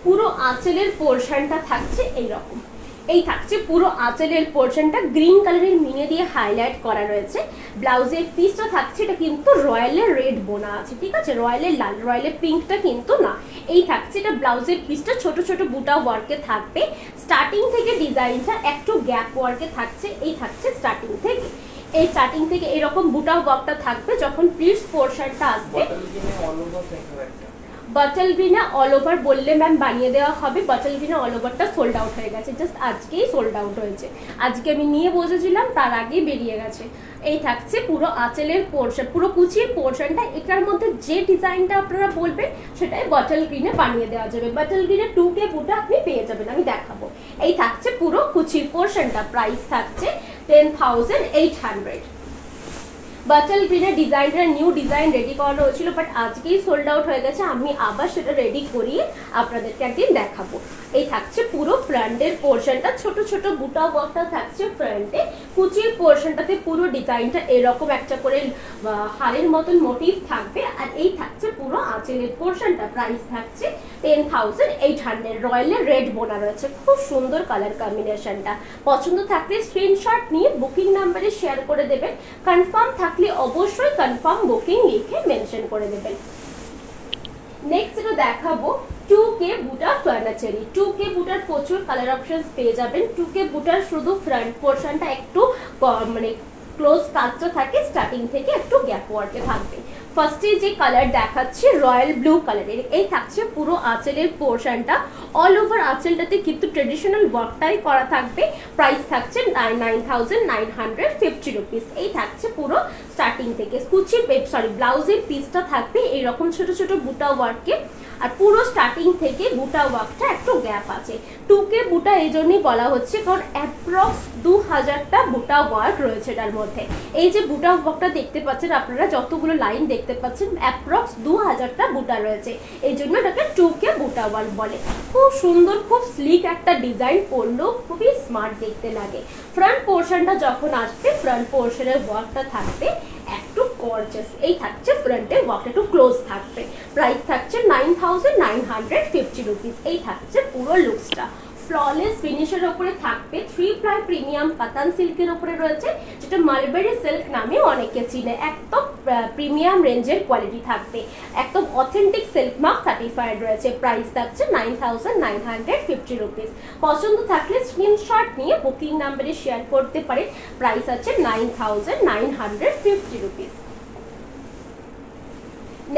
S2: পুরো আঁচলের পোর্শনটা থাকছে এইরকম, এই থাকছে পুরো আঁচলের পোর্শনটা গ্রিন কালারের মিনে দিয়ে হাইলাইট করা রয়েছে। ব্লাউজের পিসটা থাকছে, এটা কিন্তু রয়্যালের রেড বোনা আছে, ঠিক আছে, রয়্যালের লাল, রয়্যালের পিঙ্কটা কিন্তু না। এই থাকছে এটা ব্লাউজের পিসটা, ছোট ছোট বুটা ওয়ার্কে থাকবে। স্টার্টিং থেকে ডিজাইনটা একটু গ্যাপ ওয়ার্কে থাকছে। এই থাকছে স্টার্টিং থেকে এরকম বুটা ওয়ার্কটা থাকবে। যখন প্লিটস পোর্শনটা আসবে, বাটল গ্রিনে অল ওভার বললে ম্যাম বানিয়ে দেওয়া হবে। বাটল গ্রিনে অল ওভারটা সোল্ড আউট হয়ে গেছে, জাস্ট আজকেই সোল্ড আউট হয়েছে, আজকে আমি নিয়ে বসেছিলাম তার আগেই বেরিয়ে গেছে। এই থাকছে পুরো আঁচলের পোর্শন, পুরো কুচির পোর্শনটা। এটার মধ্যে যে ডিজাইনটা আপনারা বলবেন সেটাই বাটল গ্রিনে বানিয়ে দেওয়া যাবে। বাটল গ্রিনে 2K বুটা আপনি পেয়ে যাবেন, আমি দেখাবো। এই থাকছে পুরো কুচির পোর্শনটা, প্রাইস থাকছে 10,800। বাটল গ্রিনের ডিজাইনটা নিউ ডিজাইন রেডি করানো হয়েছিল, বাট আজকেই সোল্ড আউট হয়ে গেছে। আমি আবার সেটা রেডি করিয়ে আপনাদেরকে একদিন দেখাবো। এই থাকছে পুরো ফ্রন্টের পোর্শনটা, ছোট ছোট বুটা ওয়ার্কটা থাকছে ফ্রন্টে। কুচির পোর্শনটাতে পুরো ডিজাইনটা এরকম একটা করে হারের মতন মোটিভ থাকবে। আর এই থাকছে পুরো আঁচলের পোর্শনটা, প্রাইস থাকছে 10,800। রয়্যালের রেড বোনা রয়েছে, খুব সুন্দর কালার কম্বিনেশনটা। পছন্দ থাকলে স্ক্রিনশট নিয়ে বুকিং নাম্বারে শেয়ার করে দেবেন। কনফার্ম থাকলে অবশ্যই কনফার্ম বুকিং লিখে মেনশন করে দেবেন। নেক্সট এটা দেখাবো 2K বুটা ফার্নিচারি। 2K বুটার প্রচুর কালার অপশনস পেয়ে যাবেন। 2K বুটার শুধু ফ্রন্ট পোর্শনটা একটু মানে ক্লোজ কাজটা থাকে, স্টার্টিং থেকে একটু গ্যাপ ওয়ার্কে থাকবে। ফার্স্টে যে কালার দেখাচ্ছি রয়্যাল ব্লু কালারের, এই থাকছে পুরো আঁচলের পোর্শনটা। অল ওভার আঁচলটাতে কিন্তু ট্রেডিশনাল ওয়ার্কটাই করা থাকবে। প্রাইস থাকছে 9,950 রুপিস। এই থাকছে পুরো স্টার্টিং থেকে কুচি ব্লাউজের পিসটা থাকবে এইরকম ছোট ছোট বুটা ওয়ার্কে। আর পুরো স্টার্টিং থেকে বুটা ওয়ার্কটা একটু গ্যাপ আছে। 2K বুটা এই জন্যই বলা হচ্ছে কারণ অ্যাপ্রক্স 2000টা বুটা ওয়ার্ক রয়েছে এটার মধ্যে। এই যে বুটা ওয়ার্কটা দেখতে পাচ্ছেন আপনারা, যতগুলো লাইন দেখতে পাচ্ছেন, অ্যাপ্রক্স 2000টা বুটা রয়েছে, এই জন্য এটাকে 2K বুটা ওয়ার্ক বলে। খুব সুন্দর, খুব স্লিক একটা ডিজাইন, পরলেও খুবই স্মার্ট দেখতে লাগে। ফ্রন্ট পোর্শনটা যখন আসবে, ফ্রন্ট পোর্শনের ওয়ার্কটা থাকবে একটু গর্জিয়াস। এই থাকছে ফ্রন্টের ওয়ার্কটা একটু ক্লোজ থাকবে। প্রাইস থাকছে 9,950 রুপিস। এই থাকছে পুরো লুকসটা, ফ্ললেস ফিনিশের উপরে থাকবে, 3 প্লাই প্রিমিয়াম কাতান সিল্কের উপরে রয়েছে, যেটা মালবেরি সিল্ক নামে অনেকে চিনে। একদম প্রিমিয়াম রেঞ্জের কোয়ালিটি থাকবে, একদম অথেন্টিক সিল্ক মার্ক সার্টিফাইড রয়েছে। প্রাইস থাকছে 9,950 রুপিস। পছন্দ থাকলে স্ক্রিনশট নিয়ে বুকিং নাম্বারে শেয়ার করতে পারে। প্রাইস আছে 9,950 রুপিস।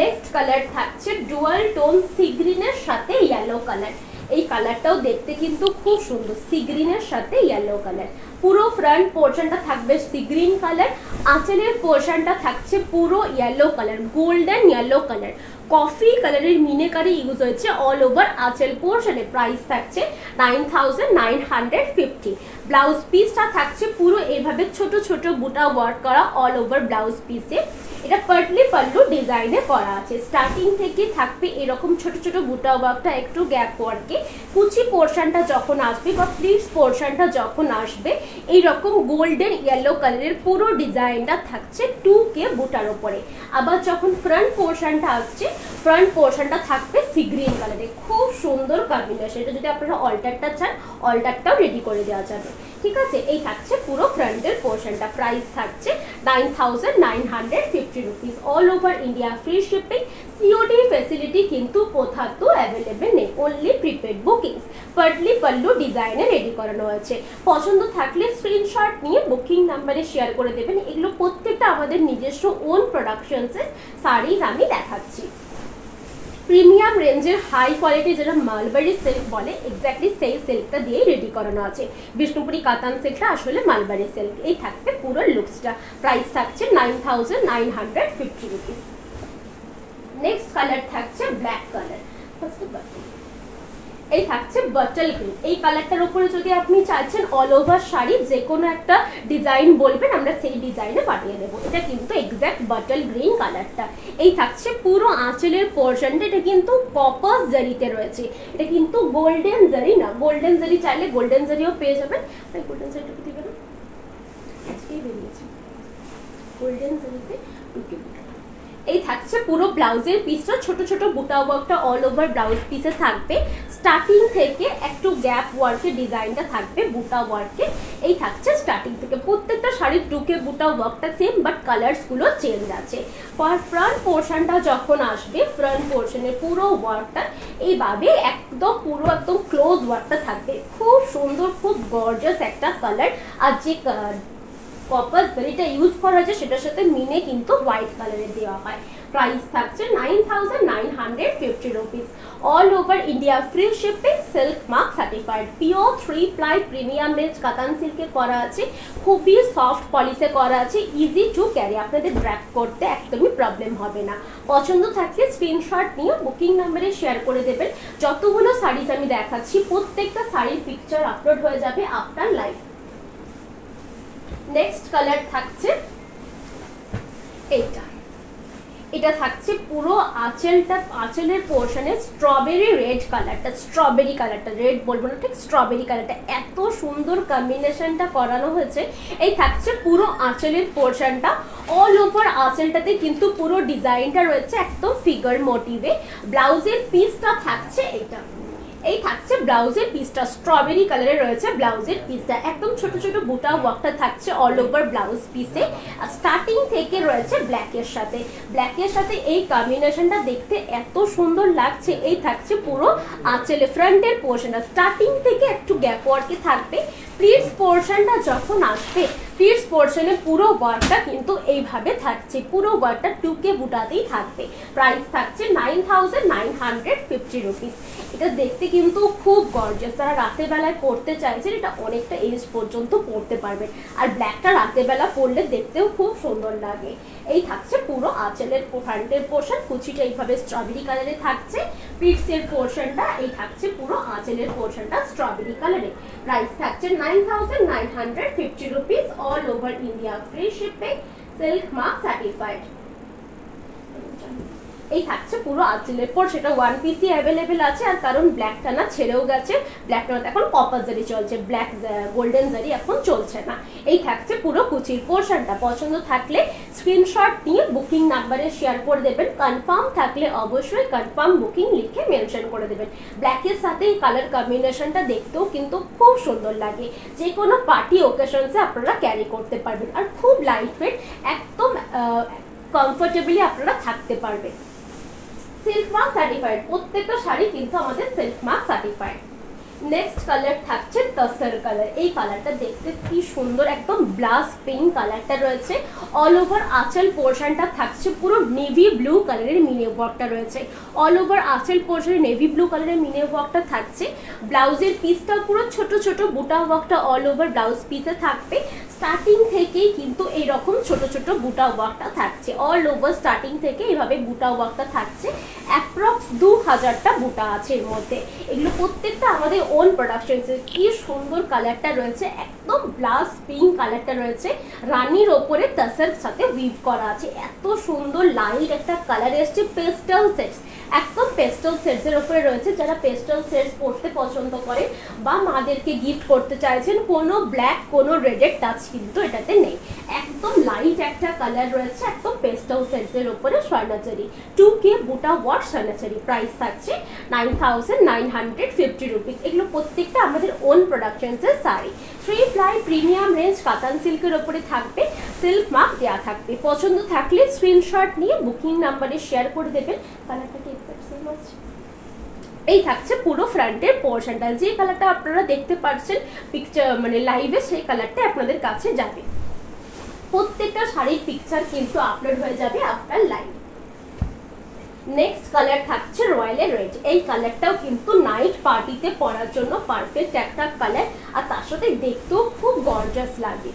S2: নেক্সট কালার থাকছে ডুয়াল টোন সি গ্রিনের সাথে ইয়েলো কালার। এই কালারটাও দেখতে কিন্তু খুব সুন্দর, সি গ্রিনের সাথে ইয়েলো কালার। পুরো ফ্রন্ট পোর্শনটা থাকবে সি গ্রিন কালার, আঁচলের পোর্শনটা থাকছে পুরো yellow colour, golden yellow colour. Coffee কালারের মিনেকারি ইউজ হয়েছে অল ওভার আঁচল পোর্শনে। প্রাইস থাকছে 9,950। ব্লাউজ পিসটা থাকছে পুরো এভাবে ছোট ছোট বুটা ওয়ার্ক করা অল ওভার ব্লাউজ পিসে। এটা পাটলি পাল্লু ডিজাইনে করা আছে। স্টার্টিং থেকে থাকবে এরকম ছোট ছোট বুটা ওয়ার্কটা একটু গ্যাপ ওয়ার্কে। কুচি পোর্শনটা যখন আসবে বা প্লিটস পোর্শনটা যখন আসবে, এইরকম গোল্ডেন ইয়েলো কালারের পুরো ডিজাইনটা থাকছে 2K বুটার উপরে। আবার যখন ফ্রন্ট পোর্শনটা আসছে, ফ্রন্ট পোর্শনটা থাকবে সি গ্রিন কালারে। খুব সুন্দর কম্বিনেশন। এটা যদি আপনারা অল্টারটা চান, অল্টারটাও রেডি করে দেওয়া যাবে। ঠিক আছে, এই থাকছে পুরো ফ্রন্টের পোর্শনটা। প্রাইস থাকছে 9,950 rupees. All over India free shipping. COD facility কিন্তু কোথাও তো অ্যাভেলেবেল নেই, only prepaid bookings. Patli pallu ডিজাইনে রেডি করানো হয়েছে। পছন্দ থাকলে স্ক্রিনশট নিয়ে বুকিং নাম্বারে শেয়ার করে দেবেন। এগুলো প্রত্যেকটা আমাদের নিজস্ব ওন প্রোডাকশনসের শাড়িজ আমি দেখাচ্ছি। প্রিমিয়াম রেঞ্জের হাই কোয়ালিটি যেটা মালবারি সিল্ক বলে, এক্স্যাক্টলি সেই সিল্কটা দিয়েই রেডি করানো আছে। বিষ্ণুপুরি কাতান সিল্কটা আসলে মালবারি সিল্ক। এই থাকবে পুরো লুকসটা। প্রাইস থাকছে 9,950 রুপিস। নেক্সট কালার থাকছে ব্ল্যাক কালার। এই থাকছে বাটল গ্রিন। এই কালারটার উপরে যদি আপনি চাইছেন অল ওভার শাড়ি যে কোনো একটা ডিজাইন বলবেন, আমরা সেই ডিজাইনে পাঠিয়ে দেবো। এটা কিন্তু এক্স্যাক্ট বাটল গ্রিন কালারটা। এই থাকছে পুরো আঁচলের পোর্শনটা। এটা কিন্তু কপার জারিতে রয়েছে, এটা কিন্তু গোল্ডেন জারি না। গোল্ডেন জারি চাইলে গোল্ডেন জারিও পেয়ে যাবেন। তাই গোল্ডেন জারিটা দিবেন, আজকেই বেরিয়েছে গোল্ডেন জারিতে 2K। এই থাকছে পুরো ব্লাউজের পিসটা, ছোট ছোট বুটা ওয়ার্কটা অল ওভার ব্লাউজ পিসে থাকবে। স্টার্টিং থেকে একটু গ্যাপ ওয়ার্কের ডিজাইনটা থাকবে বুটা ওয়ার্কে। এই থাকছে স্টার্টিং থেকে। প্রত্যেকটা শাড়ির 2K বুটা ওয়ার্কটা সেম, বাট কালার্স গুলো চেঞ্জ আছে। ফ্রন্ট পোর্শনটা যখন আসবে, ফ্রন্ট পোর্শনের পুরো ওয়ার্কটা এইভাবে একদম পুরো একদম ক্লোজ ওয়ার্কটা থাকবে। খুব সুন্দর, খুব গর্জিয়াস একটা কালার। আর যে কপার জারিটা ইউজ করা হয়েছে সেটার সাথে মিনে কিন্তু হোয়াইট কালারের দেওয়া হয়। প্রাইস থাকছে 9,950 rupees. All over India free shipping, silk mark certified. Pure 3 ply premium range কাতান সিল্কে করা আছে। খুবই সফট পলিশে করা আছে, ইজি টু ক্যারি। আপনাদের ড্র্যাপ করতে একদমই প্রবলেম হবে না। পছন্দ থাকলে স্ক্রিনশট নিয়ে বুকিং নাম্বারে শেয়ার করে দেবেন। যতগুলো শাড়িজ আমি দেখাচ্ছি প্রত্যেকটা শাড়ির পিকচার আপলোড হয়ে যাবে আফটার লাইভ। নেক্সট কালার থাকছে এইটা। এটা থাকছে পুরো আঁচলটা, আঁচলের পোর্শনে স্ট্রবেরি রেড কালারটা, স্ট্রবেরি কালারটা, রেড বলবো না, ঠিক স্ট্রবেরি কালারটা। এত সুন্দর কম্বিনেশনটা করানো হয়েছে। এই থাকছে পুরো আঁচলের পোর্শনটা। অল ওভার আঁচলটাতে কিন্তু পুরো ডিজাইনটা রয়েছে একদম ফিগার মোটিভে। ব্লাউজের পিসটা থাকছে এটা। এই থাকছে ব্লাউজের পিসটা, স্ট্রবেরি কালারে রয়েছে ব্লাউজের পিসটা। একদম ছোট ছোট বুটা ওয়ার্কটা থাকছে অল ওভার ব্লাউজ পিসে। আর স্টার্টিং থেকে রয়েছে ব্ল্যাকের সাথে। ব্ল্যাকের সাথে এই কম্বিনেশনটা দেখতে এত সুন্দর লাগছে। এই থাকছে পুরো আঁচলে ফ্রন্টের পোর্শনটা। স্টার্টিং থেকে একটু গ্যাপ ওয়ার্কে থাকবে। প্লিটস পোর্শনটা যখন আসবে, প্লিটস পোর্শনে পুরো ওয়ার্কটা কিন্তু এইভাবে থাকছে। পুরো ওয়ার্কটা 2K বুটাতেই থাকবে। প্রাইস থাকছে 9,950 রুপিস। এটা দেখতে কিন্তু খুব গর্জিয়াস। যারা রাতের বেলায় পরতে চাইছেন, এটা অনেকটা এজ পর্যন্ত পরতে পারবেন। আর ব্ল্যাকটা রাতের বেলা পরলে দেখতেও খুব সুন্দর লাগে। এই থাকছে পুরো আঁচলের ফ্রন্টের পোর্শন। কুচিটা এইভাবে স্ট্রবেরি কালারে থাকছে। প্লিটসের পোর্শনটা এই থাকছে পুরো আঁচলের পোর্শনটা স্ট্রবেরি কালারে। প্রাইস থাকছে 9,950 rupees. All over India free shipping, silk mark certified. এই থাকছে পুরো আঁচলের পর, সেটা ওয়ান পিসই অ্যাভেলেবেল আছে। আর কারণ ব্ল্যাকটা না ছেড়েও গেছে, ব্ল্যাকটা এখন কপার জারি চলছে, ব্ল্যাক গোল্ডেন জারি এখন চলছে না। এই থাকছে পুরো কুচির পোর্শনটা। পছন্দ থাকলে স্ক্রিনশট নিয়ে বুকিং নাম্বারে শেয়ার করে দেবেন। কনফার্ম থাকলে অবশ্যই কনফার্ম বুকিং লিখে মেনশন করে দেবেন। ব্ল্যাকের সাথে এই কালার কম্বিনেশনটা দেখতেও কিন্তু খুব সুন্দর লাগে, যে কোনো পার্টি ওকেশনসে আপনারা ক্যারি করতে পারবেন। আর খুব লাইট ওয়েট, একদম কমফোর্টেবলি আপনারা থাকতে পারবেন। সিল্ক মার্ক সার্টিফাইড, প্রত্যেকটা শাড়ি কিন্তু আমাদের silk mark certified. Next colour থাকছে তসর কালার। এই কালারটা দেখতে কি সুন্দর, একদম ব্লাস পিঙ্ক কালারটা রয়েছে। অল ওভার আঁচল পোর্শনটা থাকছে পুরো নেভি ব্লু কালারের মিনি ওয়ার্কটা রয়েছে। অল ওভার আঁচল পোর্শনে নেভি ব্লু কালারের মিনি ওয়ার্কটা থাকছে। ব্লাউজের পিসটা পুরো ছোট ছোট বুটা ওয়ার্কটা অল ওভার ব্লাউজ পিসে থাকবে। স্টার্টিং থেকেই কিন্তু এইরকম ছোট ছোট বুটা ওয়ার্কটা থাকছে, অল ওভার স্টার্টিং থেকে এইভাবে বুটা ওয়ার্কটা থাকছে। অ্যাপ্রক্স 2000টা বুটা আছে এর মধ্যে। এগুলো প্রত্যেকটা আমাদের ওন প্রোডাকশন। কি সুন্দর কালারটা রয়েছে, একদম ব্লাস পিঙ্ক কালারটা রয়েছে, রানীর ওপরে তসর সাথে উইভ করা আছে। এত সুন্দর লাইট একটা কালার এসছে, পেস্টেল সেটস, একদম পেস্টেল সেটস এর উপরে রয়েছে। যারা পেস্টেল সেটস পরতে পছন্দ করে বা মাদেরকে গিফট করতে চাইছেন, কোনো ব্ল্যাক কোনো রেডের টাচ কিন্তু এটাতে নেই। একদম লাইট একটা কালার রয়েছে, একদম পেস্টেল সেটস এর উপরে স্বর্ণাচারী 2K বুটা ওয়ার্ক স্বর্ণাচারী। প্রাইস থাকছে 9950 রুপিস। এগুলো প্রত্যেকটা আমাদের ওন প্রোডাকশনস এর sari. 3 ply premium range Katan সিল্কের উপরে থাকবে, সিল্ক মার্ক দেওয়া থাকবে। পছন্দ থাকলে স্ক্রিনশট নিয়ে বুকিং নাম্বারে শেয়ার করে দেবেন। কালারটা কি এক্সাক্ট সেম আছে? এই থাকছে পুরো ফ্রন্টের পোর্শনটা, যে কালারটা আপনারা দেখতে পাচ্ছেন পিকচার মানে লাইভে, সেই কালারটা আপনাদের কাছে যাবে। প্রত্যেকটা শাড়ির পিকচার কিন্তু আপলোড হয়ে যাবে আপনার লাইভ। নেক্সট কালার থাকছে রয়্যাল রেড। এই কালারটাও কিন্তু নাইট পার্টিতে পরার জন্য পারফেক্ট একটা কালার, আর তার সাথে দেখতেও খুব গর্জাস লাগে।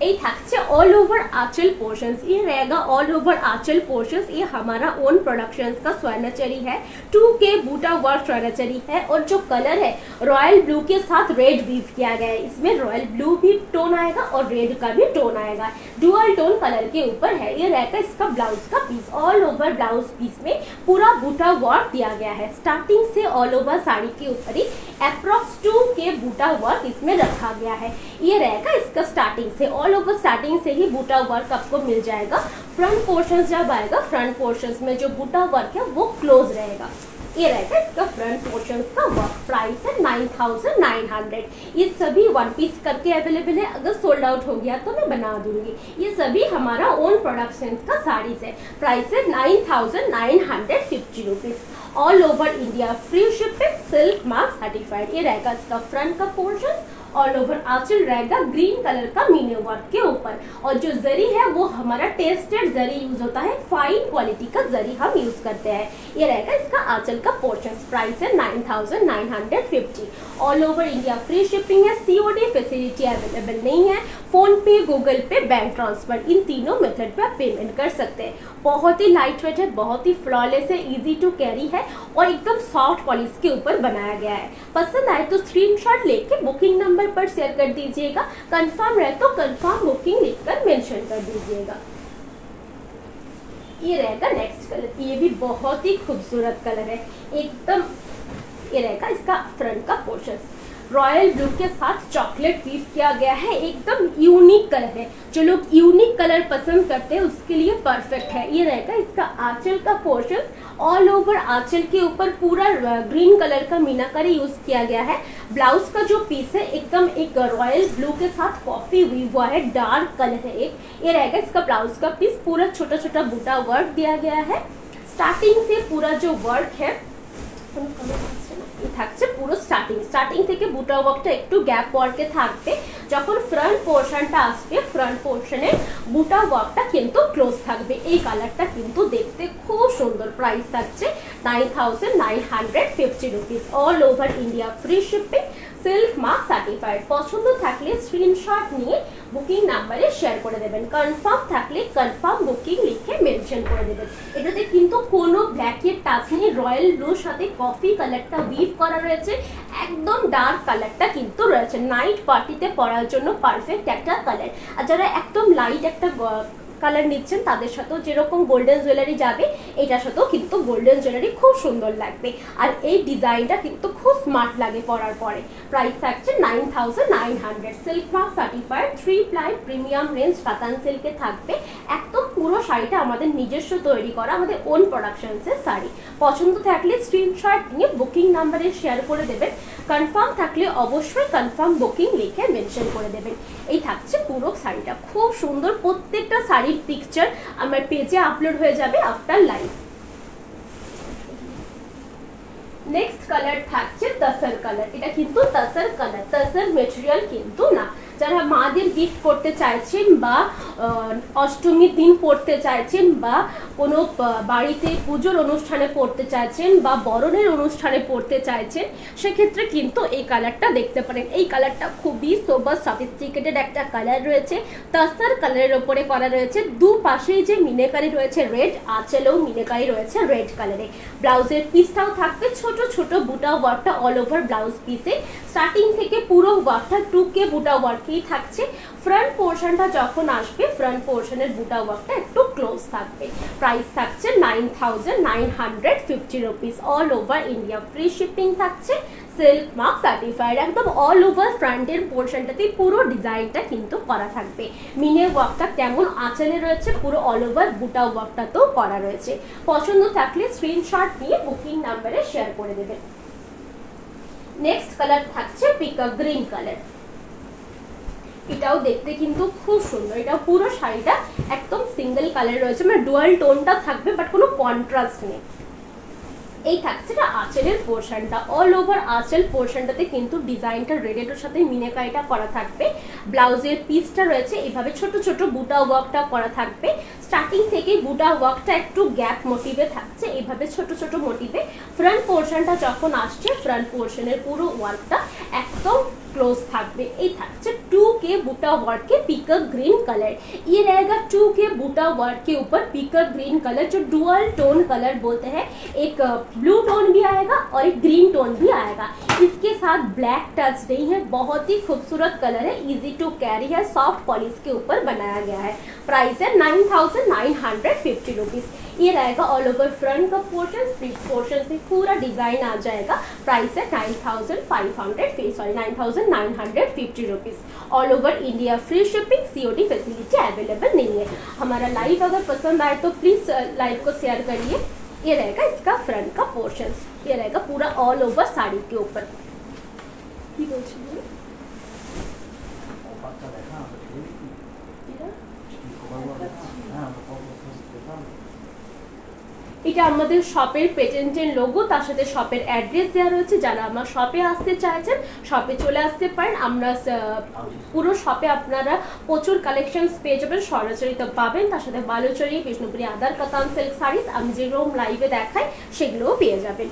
S2: এই থাকছে ऑल ओवर आंचल पोर्शंस। ये रहेगा ऑल ओवर आंचल पोर्शंस। ये हमारा ओन प्रोडक्शंस का स्वर्णचरी है, 2K बूटा वर्क स्वर्णचरी है। और जो कलर है रॉयल ब्लू के साथ रेड वीव किया गया है। इसमें रॉयल ब्लू भी टोन आएगा और रेड का भी टोन आएगा, डुअल टोन कलर के ऊपर है। ये रहेगा इसका ब्लाउज का piece. All over blouse piece में पूरा बूटा वर्क दिया गया है। स्टार्टिंग से ऑल ओवर साड़ी के ऊपर ही अप्रॉक्स 2K बूटा वर्क इसमें रखा गया है। ये रहेगा इसका स्टार्टिंग से, ऑल ओवर स्टार्टिंग से ही बूटा वर्क आपको मिल जाएगा। फ्रंट पोर्शन जब आएगा, फ्रंट पोर्शन में जो बूटा वर्क है वो क्लोज रहेगा। ये रहेगा इसका फ्रंट पोर्शन का वर्क। प्राइस है 9900। ये सभी वन पीस करके अवेलेबल है, अगर सोल्ड आउट हो गया तो मैं बना दूंगी। ये सभी हमारा ओन प्रोडक्शन का साड़ीज है। प्राइस है 9950 rupees. All over India free shipping, silk mark certified. ये रहेगा इसका फ्रंट का पोर्शन। ऑल ओवर आंचल रहेगा ग्रीन कलर का मीने वर्क के ऊपर। और जो जरी है वो हमारा टेस्टेड जरी यूज होता है, फाइन क्वालिटी का जरी हम यूज करते हैं। ये रहेगा इसका आंचल का पोर्शन। प्राइस है 9950। All over India free shipping है। COD फैसिलिटी अवेलेबल नहीं है। फोन पे, गूगल पे, बैंक ट्रांसफर, इन तीनों मेथड पे आप पेमेंट कर सकते हैं। बहुत ही लाइट वेट है, बहुत ही फ्लॉलेस है, इजी टू कैरी है और एकदम सॉफ्ट पॉलिश के ऊपर बनाया गया है। पसंद आए तो स्क्रीनशॉट लेके बुकिंग नंबर पर शेयर कर दीजिएगा। कंफर्म रहे तो कंफर्म बुकिंग लिखकर मेंशन कर दीजिएगा। ये रहेगा नेक्स्ट कलर। ये भी बहुत ही खूबसूरत कलर है एकदम। ये रहेगा इसका फ्रंट का पोर्शन। रॉयल ब्लू के साथ चॉकलेट वीव किया गया है, एकदम यूनिक कलर है। जो लोग यूनिक कलर पसंद करते हैं उसके लिए परफेक्ट है। ये रहेगा इसका आंचल का पोर्शन। ऑल ओवर आंचल के ऊपर पूरा ग्रीन कलर का मीनाकारी यूज किया गया है। ब्लाउज का जो पीस है एकदम एक रॉयल ब्लू के साथ कॉफी वीव हुआ है, डार्क कलर है एक। ये रहेगा इसका ब्लाउज का पीस। पूरा छोटा छोटा बूटा वर्क दिया गया है। स्टार्टिंग से पूरा जो वर्क है থাকছে পুরো স্টার্টিং থেকে বুটা ওয়ার্কটা একটু গ্যাপ ওয়ার্কে থাকবে। যখন ফ্রন্ট পোর্শনটা আসবে, ফ্রন্ট পোর্শনে বুটা ওয়ার্কটা কিন্তু ক্লোজ থাকবে। এই কালারটা কিন্তু দেখতে খুব সুন্দর। প্রাইস থাকছে 9950 rupees. All over India free shipping, silk mark certified. পছন্দ থাকলে স্ক্রিনশট নিয়ে বুকিং নাম্বারে শেয়ার করে দেবেন। কনফার্ম থাকলে কনফার্ম বুকিং লিখে মেনশন করে দেবেন। এটাতে কিন্তু কোনো ব্ল্যাকের টাচ নেই, রয়্যাল ব্লুর সাথে কফি কালারটা উইভ করা রয়েছে, একদম ডার্ক কালারটা কিন্তু রয়েছে। নাইট পার্টিতে পরার জন্য পারফেক্ট একটা কালার। আর যারা একদম লাইট একটা কালার নিচ্ছেন তাদের সাথেও যেরকম গোল্ডেন জুয়েলারি যাবে এটার সাথেও কিন্তু গোল্ডেন জুয়েলারি খুব সুন্দর লাগবে। আর এই ডিজাইনটা কিন্তু খুব স্মার্ট লাগে পরার পরে। প্রাইস থাকছে 9,900, silk mark certified 3 ply premium range কাতান সিল্কে থাকবে। একদম পুরো শাড়িটা আমাদের নিজস্ব তৈরি করা, আমাদের ওন প্রোডাকশনসের শাড়ি। পছন্দ থাকলে স্ক্রিনশট নিয়ে বুকিং নাম্বারে শেয়ার করে দেবেন, কনফার্ম থাকলে অবশ্যই কনফার্ম বুকিং লিখে মেনশন করে দেবেন। এই থাকছে পুরো শাড়িটা, খুব সুন্দর। প্রত্যেকটা শাড়ির পিকচার আমার পেজে আপলোড হয়ে যাবে আফটার লাইভ। নেক্সট কালার থাকছে তসর কালার। এটা কিন্তু তসর কালার, তসর মেটেরিয়াল কিন্তু না। যারা মাদের গিফট করতে চাইছেন বা অষ্টমীর দিন পড়তে চাইছেন বা কোনো বাড়িতে পুজোর অনুষ্ঠানে পড়তে চাইছেন বা বরণের অনুষ্ঠানে পড়তে চাইছেন সেক্ষেত্রে কিন্তু এই কালারটা দেখতে পারেন। এই কালারটা খুবই সোবার সফিস্টিকেটেড একটা কালার রয়েছে, তসর কালারের ওপরে করা রয়েছে। দুপাশেই যে মিনেকারি রয়েছে রেড, আঁচলেও মিনেকারি রয়েছে রেড কালারে। ব্লাউজের পিসটাও থাকবে ছোট ছোট বুটা ওয়ার্কটা অল ওভার ব্লাউজ পিসে। স্টার্টিং থেকে পুরো ওয়ার্কটা 2K বুটা ওয়ার্কেই থাকছে। ফ্রন্ট পোর্শনটা যখন আসবে ফ্রন্ট পোর্শনের বুটা ওয়ার্কটা একটু ক্লোজ থাকবে। প্রাইস থাকছে 9,950 rupees, all over India, free shipping থাকছে, সিল্ক মার্ক সার্টিফাইড। একদম অল ওভার ফ্রন্টের পোর্শনটাতে পুরো ডিজাইনটা কিন্তু করা থাকবে। মিনে ওয়ার্কটা কেমন আঁচলে রয়েছে, পুরো অল ওভার বুটা ওয়ার্কটাতেও করা রয়েছে। পছন্দ থাকলে স্ক্রিনশট নিয়ে বুকিং নাম্বারে শেয়ার করে দেবেন। নেক্সট কালার থাকছে পিকক গ্রিন কালার। এটাও দেখতে কিন্তু খুব সুন্দর। এটা পুরো শাড়িটা একদম সিঙ্গেল কালার রয়েছে, মানে ডুয়াল টোনটা থাকবে বাট কোনো কন্ট্রাস্ট নেই। এই থাকছে না আঁচলের পোর্শনটা, অল ওভার আঁচল পোর্শনটাতে কিন্তু ডিজাইনটা রেডের সাথে মিনেকারিটা করা থাকবে। ব্লাউজের পিসটা রয়েছে এইভাবে ছোট ছোট বুটা ওয়ার্কটা করা থাকবে। স্টার্টিং থেকে বুটা ওয়ার্কটা একটু গ্যাপ মোটিভে থাকছে, এইভাবে ছোট ছোট মোটিভে। ফ্রন্ট পোর্শনটা যখন আসছে ফ্রন্ট পোর্শনের পুরো ওয়ার্কটা একদম क्लोज থাকবে। এই থাকছে 2K बूटा वर्क के पीकॉक ग्रीन कलर। ये रहेगा 2K बूटा वर्क के ऊपर पीकॉक ग्रीन कलर, जो डुअल टोन कलर बोलते हैं। एक ब्लू टोन भी आएगा और एक ग्रीन टोन भी आएगा। इसके साथ ब्लैक टच नहीं है, बहुत ही खूबसूरत कलर है, इजी टू कैरी है, सॉफ्ट पॉलिश के ऊपर बनाया गया है। प्राइस है 9,950 रुपीज। ये रहेगा ऑल ओवर फ्रंट का पोर्शन, स्लीव पोर्शन से पूरा डिजाइन आ जाएगा। प्राइस है 9,950 rupees. All over India free shipping, COD facility available नहीं है। हमारा लाइव अगर पसंद आए तो प्लीज लाइव को शेयर करिए। ये रहेगा इसका फ्रंट का पोर्शन, ये रहेगा पूरा ऑल ओवर साड़ी के ऊपर। এটা আমাদের শপের পেটেন্টের লোগো, তার সাথে শপের অ্যাড্রেস দেওয়া রয়েছে। যারা আমার শপে আসতে চাইছেন শপে চলে আসতে পারেন। আমরা পুরো শপে আপনারা প্রচুর কালেকশনস পেয়ে যাবেন, সরাসরি তো পাবেন, তার সাথে Baluchari, Bishnupuri other Katan silk saris আমি যেগুলো লাইভে দেখাই সেগুলোও পেয়ে যাবেন।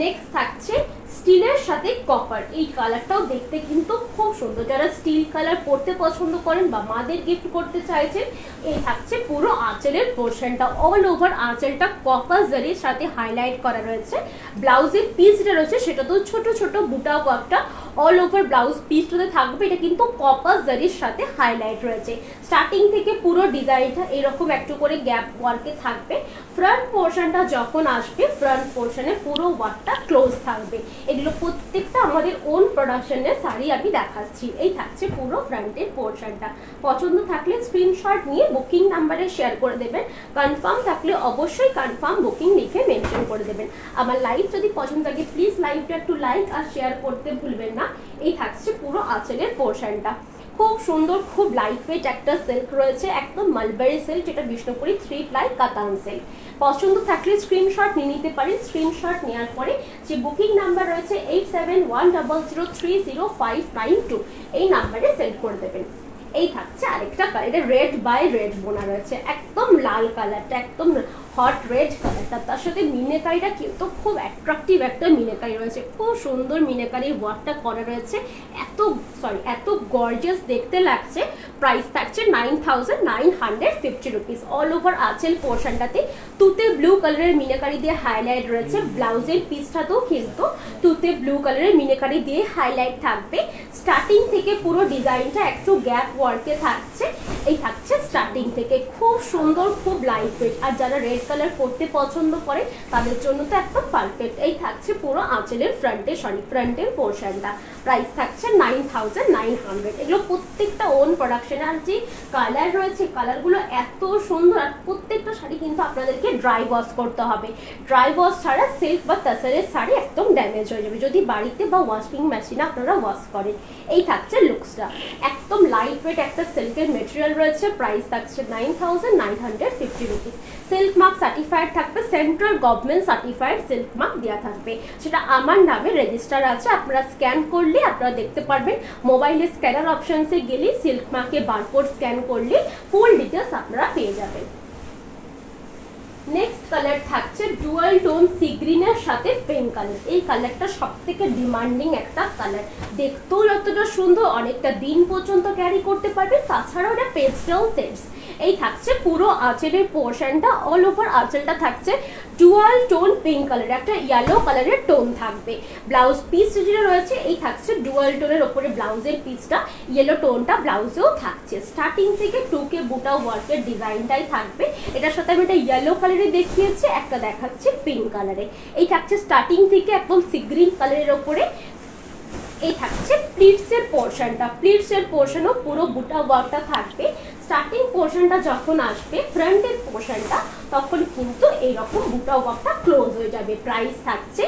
S2: নেক্সট থাকছে স্টিলের সাথে কপার। এই কালারটাও দেখতে কিন্তু খুব সুন্দর। যারা স্টিল কালার পরতে পছন্দ করেন বা মাদের গিফট করতে চাইছেন, এই থাকছে পুরো আঁচলের পোর্শনটা, অল ওভার আঁচলটা কপার জারির সাথে হাইলাইট করা রয়েছে। ব্লাউজের পিসটা রয়েছে সেটা তো ছোট ছোট বুটা ওয়ার্কটা অল ওভার ব্লাউজ পিসটাতে থাকবে। এটা কিন্তু কপার জারির সাথে হাইলাইট রয়েছে। স্টার্টিং থেকে পুরো ডিজাইনটা এরকম একটু করে গ্যাপ ওয়ার্কে থাকবে। ফ্রন্ট পোর্শনটা যখন আসবে ফ্রন্ট পোর্শনে পুরো ওয়ার্কটা ক্লোজ থাকবে। এগুলো প্রত্যেকটা আমাদের ওন প্রোডাকশনের শাড়ি আমি দেখাচ্ছি। এই থাকছে পুরো ফ্রন্টের পোর্শনটা। পছন্দ থাকলে স্ক্রিনশট নিয়ে বুকিং নাম্বারে শেয়ার করে দেবেন, কনফার্ম থাকলে অবশ্যই কনফার্ম বুকিং লিখে মেনশন করে দেবেন। আমার লাইভ যদি পছন্দ থাকে প্লিজ লাইভটা একটু লাইক আর শেয়ার করতে ভুলবেন না। এই থাকছে পুরো আঁচলের পোর্শনটা, খুব সুন্দর, খুব লাইট ওয়েট একটা সিল্ক রয়েছে, একদম মালবেরি সিল্ক, যেটা বিষ্ণুপুরি 3 প্লাই কাতান সিল্ক। পছন্দ থাকলে স্ক্রিনশট নিয়ে নিতে পারেন। স্ক্রিনশট নেওয়ার পরে যে বুকিং নাম্বার রয়েছে 8710030592 এই নাম্বারে সেন্ড করে দেবেন। এই থাকছে আরেকটা কালার, এটা রেড বাই রেড বোনা রয়েছে, একদম লাল কালারটা, একদম হট রেড কালারটা, তার সাথে মিনেকারিটা কিন্তু খুব অ্যাট্রাকটিভ একটা মিনেকারি রয়েছে, খুব সুন্দর মিনেকারির ওয়ার্কটা করা রয়েছে, এত গর্জিয়াস দেখতে লাগছে। প্রাইস থাকছে 9,950 রুপিস। অল ওভার আঁচল পোর্শনটাতে তুতে ব্লু কালারের মিনেকারি দিয়ে হাইলাইট রয়েছে। ব্লাউজের পিসটাতেও কিন্তু তুতে ব্লু কালারের মিনেকারি দিয়ে হাইলাইট থাকবে। স্টার্টিং থেকে পুরো ডিজাইনটা একটু গ্যাপ ওয়ার্কে থাকছে। এই থাকছে স্টার্টিং থেকে, খুব সুন্দর, খুব লাইট ওয়েট। আর যারা রেড কালার পরতে পছন্দ করে তাদের জন্য তো একদম পারফেক্ট। এই থাকছে পুরো আঁচলের ফ্রন্টের পোর্শনটা। প্রাইস থাকছে 9,900। এগুলো প্রত্যেকটা ওন প্রোডাকশন। আর যে কালার রয়েছে কালারগুলো এত সুন্দর। আর প্রত্যেকটা শাড়ি কিন্তু আপনাদেরকে ড্রাই ওয়াশ করতে হবে। ড্রাই ওয়াশ ছাড়া সিল্ক বা তাসারের শাড়ি একদম ড্যামেজ হয়ে যাবে যদি বাড়িতে বা ওয়াশিং মেশিনে আপনারা ওয়াশ করেন। এই থাকছে লুকসটা, একদম লাইট ওয়েট একটা সিল্কের মেটেরিয়াল রয়েছে। প্রাইস থাকছে 9,950 রুপিস। সিল্ক মার্ক সার্টিফাইড থাকবে, central government certified silk mark দেওয়া থাকবে, সেটা আমার নামে রেজিস্টার আছে। আপনারা স্ক্যান করলে আপনারা দেখতে পারবেন। মোবাইলে স্ক্যানার অপশনসে গেলে সিল্ক মার্কে বারকোড স্ক্যান করলে ফুল ডিটেলস আপনারা পেয়ে যাবেন। নেক্সট কালার থাকছে ডুয়াল টোন সি গ্রিনের সাথে পিঙ্ক কালার। এই কালারটা সব থেকে ডিমান্ডিং একটা কালার, দেখতেও যতটা সুন্দর, অনেকটা দিন পর্যন্ত ক্যারি করতে পারবেন। তাছাড়াও এটা পেস্টেল সেটস। এই থাকছে পুরো আঁচলের পোর্শনটা, অল ওভার আঁচলটা থাকছে ডুয়াল টোন পিঙ্ক কালার, একটা ইয়েলো কালারের টোন থাকবে। ব্লাউজ পিস যেটা রয়েছে এই থাকছে ডুয়াল টোনের ওপরে ব্লাউজের পিসটা ইয়েলো টোনটা ব্লাউজেও থাকছে। স্টার্টিং থেকে টুকে বুটা ওয়ার্কের ডিজাইনটাই থাকবে। এটার সাথে আমি একটা ইয়েলো কালারে দেখিয়েছি, একটা দেখাচ্ছি পিঙ্ক কালারে। এই থাকছে স্টার্টিং থেকে একদম সি গ্রিন কালারের ওপরে। এই থাকছে প্লিটসের পোর্শনটা, প্লিটসের পোর্শনও পুরো বুটা ওয়ার্কটা থাকবে। স্টার্টিং পোর্শনটা যখন আসবে ফ্রন্টের পোর্শনটা তখন কিন্তু এইরকম বুটা ওয়ার্কটা ক্লোজ হয়ে যাবে। প্রাইস থাকছে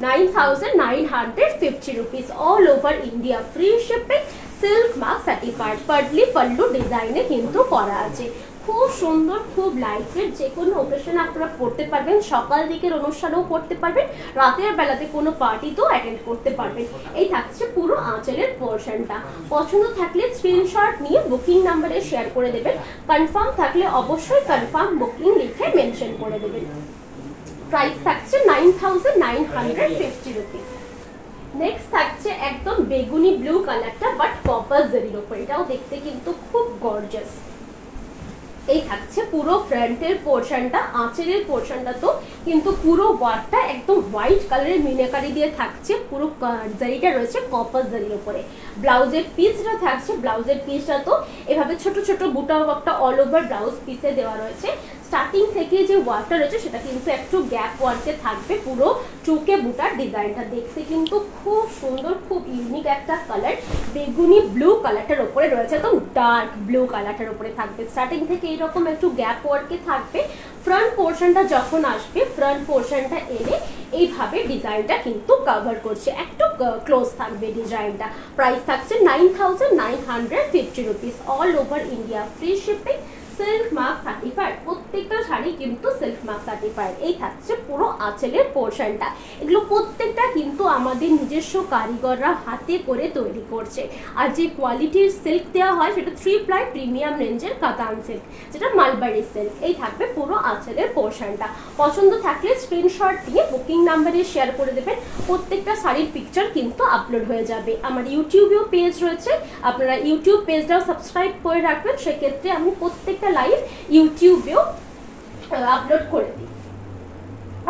S2: 9,950 rupees. All over India free shipping, silk mark certified, partly pallu ডিজাইনে কিন্তু করা আছে। খুব সুন্দর, খুব লাইট ওয়েট, যে কোনো অকেশনে আপনারা পড়তে পারবেন। সকাল দিকের অনুষ্ঠানেও পড়তে পারবেন, রাতের বেলাতে কোনো পার্টিতেও অ্যাটেন্ড করতে পারবেন। এই থাকছে পুরো আঁচলের পোর্শনটা। পছন্দ থাকলে স্ক্রিনশট নিয়ে বুকিং নাম্বারে শেয়ার করে দেবেন। কনফার্ম থাকলে অবশ্যই কনফার্ম বুকিং লিখে মেনশন করে দেবেন। প্রাইস থাকছে 9,950 রুপিস। নেক্সট থাকছে একদম বেগুনি ব্লু কালারটা বাট কপার জারির উপর। এটাও দেখতে কিন্তু খুব গর্জাস। এই থাকছে পুরো ফ্রন্টের পোর্শনটা, আঁচলের পোর্শনটা তো কিন্তু পুরো ওয়ার্কটা একদম হোয়াইট কালারের মিনাকারি দিয়ে থাকছে। পুরো জারিটা রয়েছে কপার জারির উপরে। ব্লাউজের পিসটা থাকছে, ব্লাউজের পিসটা তো এভাবে ছোট ছোট বুটা ওয়ার্কটা অল ওভার ব্লাউজ পিসে দেওয়া রয়েছে। স্টার্টিং থেকে যে ওয়ার্কটা রয়েছে সেটা কিন্তু একটু গ্যাপ ওয়ার্কে থাকবে। পুরো চুকে বুটার ডিজাইনটা দেখতে কিন্তু খুব সুন্দর, খুব ইউনিক একটা কালার। বেগুনি ব্লু কালারটার উপরে রয়েছে, একদম ডার্ক ব্লু কালারটার উপরে থাকবে। স্টার্টিং থেকে এরকম একটু গ্যাপ ওয়ার্কে থাকবে। ফ্রন্ট পোর্শনটা যখন আসবে, ফ্রন্ট পোর্শনটা এলে এইভাবে ডিজাইনটা কিন্তু কভার করছে, একটু ক্লোজ থাকবে ডিজাইনটা। প্রাইস থাকছে 9,950 rupees. All over India free shipping, silk mark certified. প্রত্যেকটা শাড়ি কিন্তু সিল্ক মার্ক সার্টিফাইড। এই থাকছে পুরো আঁচলের পোর্শনটা। এগুলো প্রত্যেকটা কিন্তু আমাদের নিজস্ব কারিগররা হাতে করে তৈরি করছে। আর যে কোয়ালিটির সিল্ক দেওয়া হয় সেটা 3 প্লাই প্রিমিয়াম রেঞ্জের কাতান সিল্ক, যেটা মালবারি সিল্ক। এই থাকবে পুরো আঁচলের পোর্শনটা। পছন্দ থাকলে স্ক্রিনশট দিয়ে বুকিং নাম্বারে শেয়ার করে দেবেন। প্রত্যেকটা শাড়ির পিকচার কিন্তু আপলোড হয়ে যাবে। আমার ইউটিউবেও পেজ রয়েছে, আপনারা ইউটিউব পেজটাও সাবস্ক্রাইব করে রাখবেন। সেক্ষেত্রে আমি প্রত্যেকটা লাইভ ইউটিউবেও আপলোড করে দিই।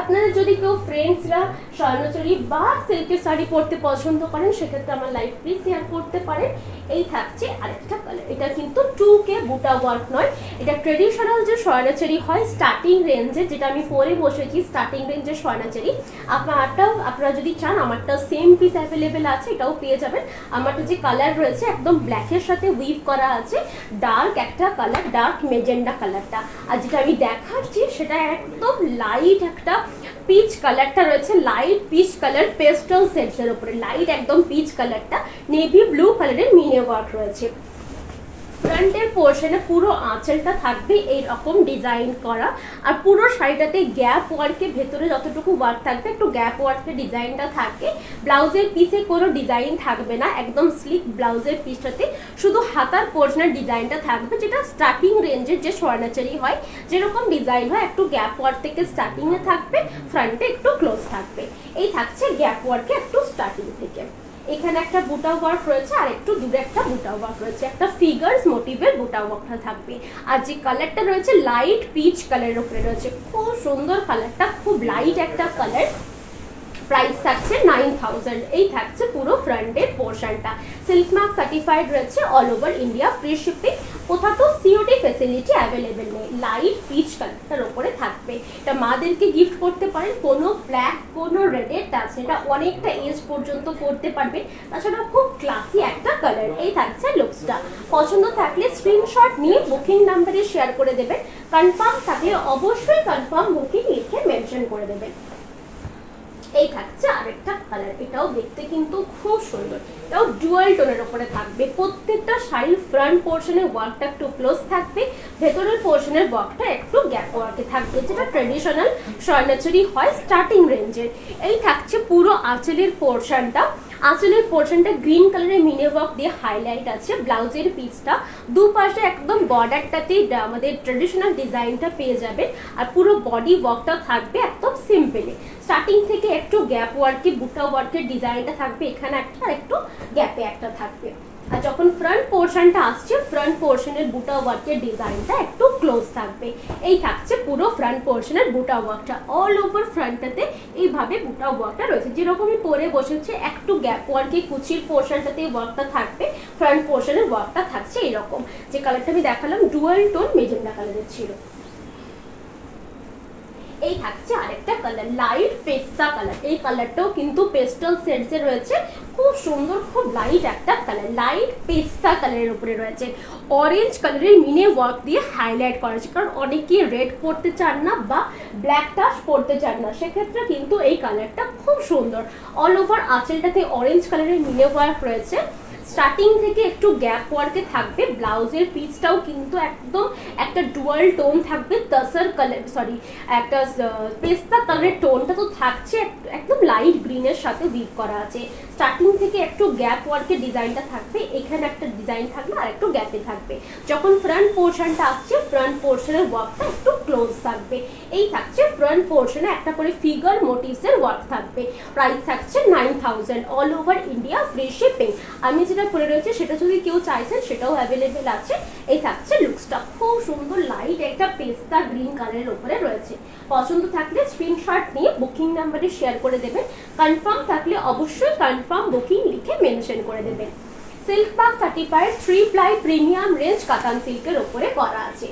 S2: আপনাদের যদি কেউ ফ্রেন্ডসরা স্বর্ণচুরি বা সিল্কের শাড়ি পরতে পছন্দ করেন সেক্ষেত্রে আমার লাইভ প্লিজ শেয়ার করতে পারেন। এই থাকছে আরেকটা কালার। এটা কিন্তু 2K বুটা ওয়ার্ক নয়, এটা ট্রেডিশনাল যে স্বর্ণচুরি হয় স্টার্টিং রেঞ্জে, যেটা আমি পরে বসেছি স্টার্টিং রেঞ্জের স্বর্ণচুরি। আপনারা যদি চান আমারটা সেম পিস অ্যাভেলেবেল আছে, এটাও পেয়ে যাবেন। আমারটা যে কালার রয়েছে একদম ব্ল্যাকের সাথে উইভ করা আছে, ডার্ক একটা কালার, ডার্ক মেজেন্ডা কালারটা। আর যেটা আমি দেখাচ্ছি সেটা একদম লাইট একটা পিচ কালারটা রয়েছে, লাইট পিচ কালার পেস্টেল শেডসের উপরে। লাইট একদম পিচ কালারটা নেভি ব্লু কালারের মিনে ওয়ার্ক রয়েছে। ফ্রন্টের পোর্শনে পুরো আঁচলটা থাকবে এইরকম ডিজাইন করা। আর পুরো শাড়িটাতে গ্যাপ ওয়ার্কে ভেতরে যতটুকু ওয়ার্ক থাকবে একটু গ্যাপ ওয়ার্কের ডিজাইনটা থাকে। ব্লাউজের পিসে কোনো ডিজাইন থাকবে না, একদম স্লিক ব্লাউজের পিসটাতে শুধু হাতার পোর্শনের ডিজাইনটা থাকবে, যেটা স্টার্টিং রেঞ্জের যে স্বর্ণাচারি হয় যেরকম ডিজাইন হয় একটু গ্যাপ ওয়ার্ক থেকে স্টার্টিংয়ে থাকবে, ফ্রন্টে একটু ক্লোজ থাকবে। এই থাকছে গ্যাপ ওয়ার্কে একটু স্টার্টিং থেকে। এখানে একটা বুটা ওয়ার্ক রয়েছে আর একটু দূরে একটা বুটা ওয়ার্ক রয়েছে, একটা ফিগার্স মোটিভের বুটা ওয়ার্কটা থাকবে। আর যে কালারটা রয়েছে লাইট পিচ কালারের উপরে রয়েছে, খুব সুন্দর কালারটা, খুব লাইট একটা কালার। প্রাইস থাকছে 9000। এই থাকছে পুরো ফ্রন্টের পোর্শনটা, সিল্ক মার্ক সার্টিফাইড রয়েছে, all over India, free shipping, কোথাও তো সিওডি ফ্যাসিলিটি অ্যাভেলেবেল নেই। লাইট পিচ কালারটার ওপরে থাকবে, এটা মাদেরকে গিফট করতে পারেন, কোনো ব্ল্যাক কোনো রেডের টাচ, এটা অনেকটা এজ পর্যন্ত করতে পারবেন, তাছাড়া খুব ক্লাসি একটা কালার। এই থাকছে লুকসটা, পছন্দ থাকলে স্ক্রিনশট নিয়ে বুকিং নাম্বারে শেয়ার করে দেবেন, কনফার্ম থাকলে অবশ্যই কনফার্ম বুকিং লিখে মেনশন করে দেবেন। এই থাকছে আরেকটা কালার, এটাও দেখতে কিন্তু খুব সুন্দর, এটাও ডুয়াল টোনের উপরে থাকবে। প্রত্যেকটা শাড়ির ফ্রন্ট পোর্শনের ওয়ার্কটা একটু ক্লোজ থাকবে, ভেতরের পোর্শনের ওয়ার্কটা একটু গ্যাপ ওয়ার্কে থাকবে, যেটা ট্রেডিশনাল স্বর্ণচুরি হয় স্টার্টিং রেঞ্জের। এই থাকছে পুরো আঁচলের পোর্শনটা, আঁচলের পোর্শনটা গ্রিন কালারের মিনে ওয়ার্ক দিয়ে হাইলাইট আছে। ব্লাউজের পিসটা দুপাশে একদম বর্ডারটাতে আমাদের ট্রেডিশনাল ডিজাইনটা পেয়ে যাবেন, আর পুরো বডি ওয়ার্কটা থাকবে একদম সিম্পলি। স্টার্টিং থেকে একটু গ্যাপ ওয়ার্কে বুটা ওয়ার্কের ডিজাইনটা থাকবে, এখানে একটা আর একটু গ্যাপে একটা থাকবে। আর যখন ফ্রন্ট পোর্শনটা আসছে, ফ্রন্ট পোর্শনের বুটা ওয়ার্কের ডিজাইনটা একটু ক্লোজ থাকবে। এই থাকছে পুরো ফ্রন্ট পোর্শনের বুটা ওয়ার্কটা, অল ওভার ফ্রন্টটাতে এইভাবে বুটা ওয়ার্কটা রয়েছে, যেরকমই পরে বসেছে একটু গ্যাপ ওয়ার্কে কুচির পোর্শনটাতে ওয়ার্কটা থাকবে, ফ্রন্ট পোর্শনের ওয়ার্কটা থাকছে এরকম। যে কালারটা আমি দেখালাম ডুয়াল টোন মেজেন্ডা কালারের ছিল। এই থাকছে আরেকটা কালার, লাইট পেস্তা কালার, এই কালারটাও কিন্তু পেস্টাল শেডস এ রয়েছে, খুব সুন্দর, খুব লাইট একটা কালার, লাইট পেস্তা কালারের উপরে রয়েছে, অরেঞ্জ কালারের মিনে ওয়ার্ক দিয়ে হাইলাইট করা আছে, কারণ অনেকেই রেড পরতে চান না বা ব্ল্যাক টাচ পরতে চান না, সেক্ষেত্রে কিন্তু এই কালারটা খুব সুন্দর। অল ওভার আঁচলটাতে অরেঞ্জ কালারের মিনে ওয়ার্ক রয়েছে, স্টার্টিং থেকে একটু গ্যাপ ওয়ার্কে থাকবে। ব্লাউজের পিসটাও কিন্তু একদম একটা ডুয়াল টোন থাকবে, তাসার কালার সরি একটা পেস্তা কালারের টোনটা তো থাকছে, একদম লাইট গ্রিনের সাথে উইভ করা আছে। স্টার্টিং থেকে একটু গ্যাপ ওয়ার্কের ডিজাইনটা থাকবে, এখানে একটা ডিজাইন থাকবে আর একটু গ্যাপে থাকবে। যখন ফ্রন্ট পোর্শনটা আসছে, ফ্রন্ট পোর্শনের ওয়ার্কটা একটু ক্লোজ থাকবে। এই থাকছে ফ্রন্ট পোর্শনে একটা করে ফিগার মোটিভসের ওয়ার্ক থাকবে। প্রাইস থাকছে 9000, all over India, free shipping. আমি যেটা পরে রয়েছে সেটা যদি কেউ চাইছেন সেটাও অ্যাভেলেবেল আছে। এই থাকছে লুকসটা, খুব সুন্দর লাইট একটা পেস্তা গ্রিন কালারের উপরে রয়েছে। পছন্দ থাকলে স্ক্রিনশট নিয়ে বুকিং নাম্বারে শেয়ার করে দেবেন, কনফার্ম থাকলে অবশ্যই কনফার্ম বুকিং লিখে মেনশন করে দেবেন। Silk mark certified 3 ply premium range Katan সিল্কের উপরে করা আছে।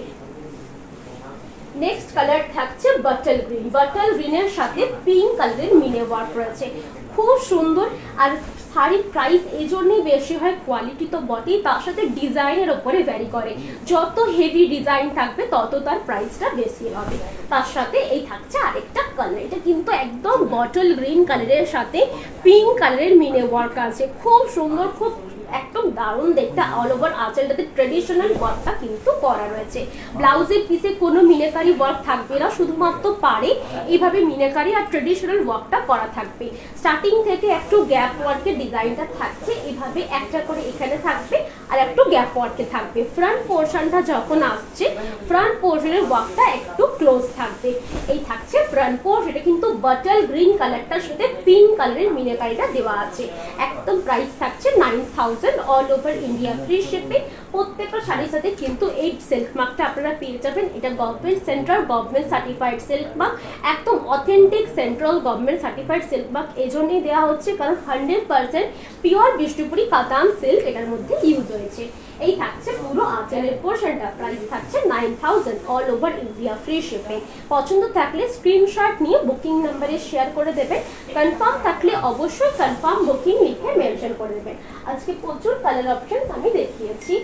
S2: নেক্সট কালার থাকছে বাটল গ্রিন, বাটল গ্রিনের সাথে পিঙ্ক কালারের মিনে ওয়ার্ক রয়েছে, খুব সুন্দর। আর শাড়ির প্রাইস এই জন্যই বেশি হয়, কোয়ালিটি তো বটেই, তার সাথে ডিজাইনের ওপরে ভ্যারি করে, যত হেভি ডিজাইন থাকবে তত তার প্রাইসটা বেশি হবে। তার সাথে এই থাকছে আরেকটা কালার, এটা কিন্তু একদম বটল গ্রিন কালারের সাথে পিঙ্ক কালারের মিনে ওয়ার্ক আছে, খুব সুন্দর, খুব একদম দারুণ দেখতে। অল ওভার আঁচলটাতে ট্রেডিশনাল ওয়ার্কটা কিন্তু করা রয়েছে। ব্লাউজের পিসে কোনো মিনেকারি ওয়ার্ক থাকবে না, শুধুমাত্র পাড়ে এইভাবে মিনেকারি আর ট্রেডিশনাল ওয়ার্কটা করা থাকবে। স্টার্টিং থেকে একটু গ্যাপ ওয়ার্কের ডিজাইনটা থাকছে, এইভাবে একটা করে এখানে থাকবে আর একটু গ্যাপ ওয়ার্কে থাকবে। ফ্রন্ট পোর্শনটা যখন আসছে, ফ্রন্ট পোর্শনের ওয়ার্কটা একটু ক্লোজ থাকবে। এই থাকছে ফ্রন্ট পোর্শ, এটা কিন্তু বাটল গ্রিন কালারটার সাথে পিঙ্ক কালারের মিনেকারিটা দেওয়া আছে। একদম প্রাইস থাকছে 9000, all over India, free shipping. প্রত্যেকটা শাড়ির সাথে কিন্তু এই সিল্ক মার্কটা আপনারা পেয়ে যাবেন, এটা government central government certified silk mark, একদম authentic central government certified silk mark এই জন্যই দেওয়া হচ্ছে, কারণ 100% পিওর বিষ্ণুপুরি কাতান সিল্ক এটার মধ্যে ইউজ হয়েছে। এই থাকছে পুরো আঁচলের পোর্শনটা, প্রাইস থাকছে 9000, all over India, free shipping. পছন্দ থাকলে স্ক্রিনশট নিয়ে বুকিং নাম্বারে শেয়ার করে দেবেন, কনফার্ম থাকলে অবশ্যই কনফার্ম বুকিং লিখে মেনশন করে দেবেন। আজকে প্রচুর কালার অপশন আমি দেখিয়েছি।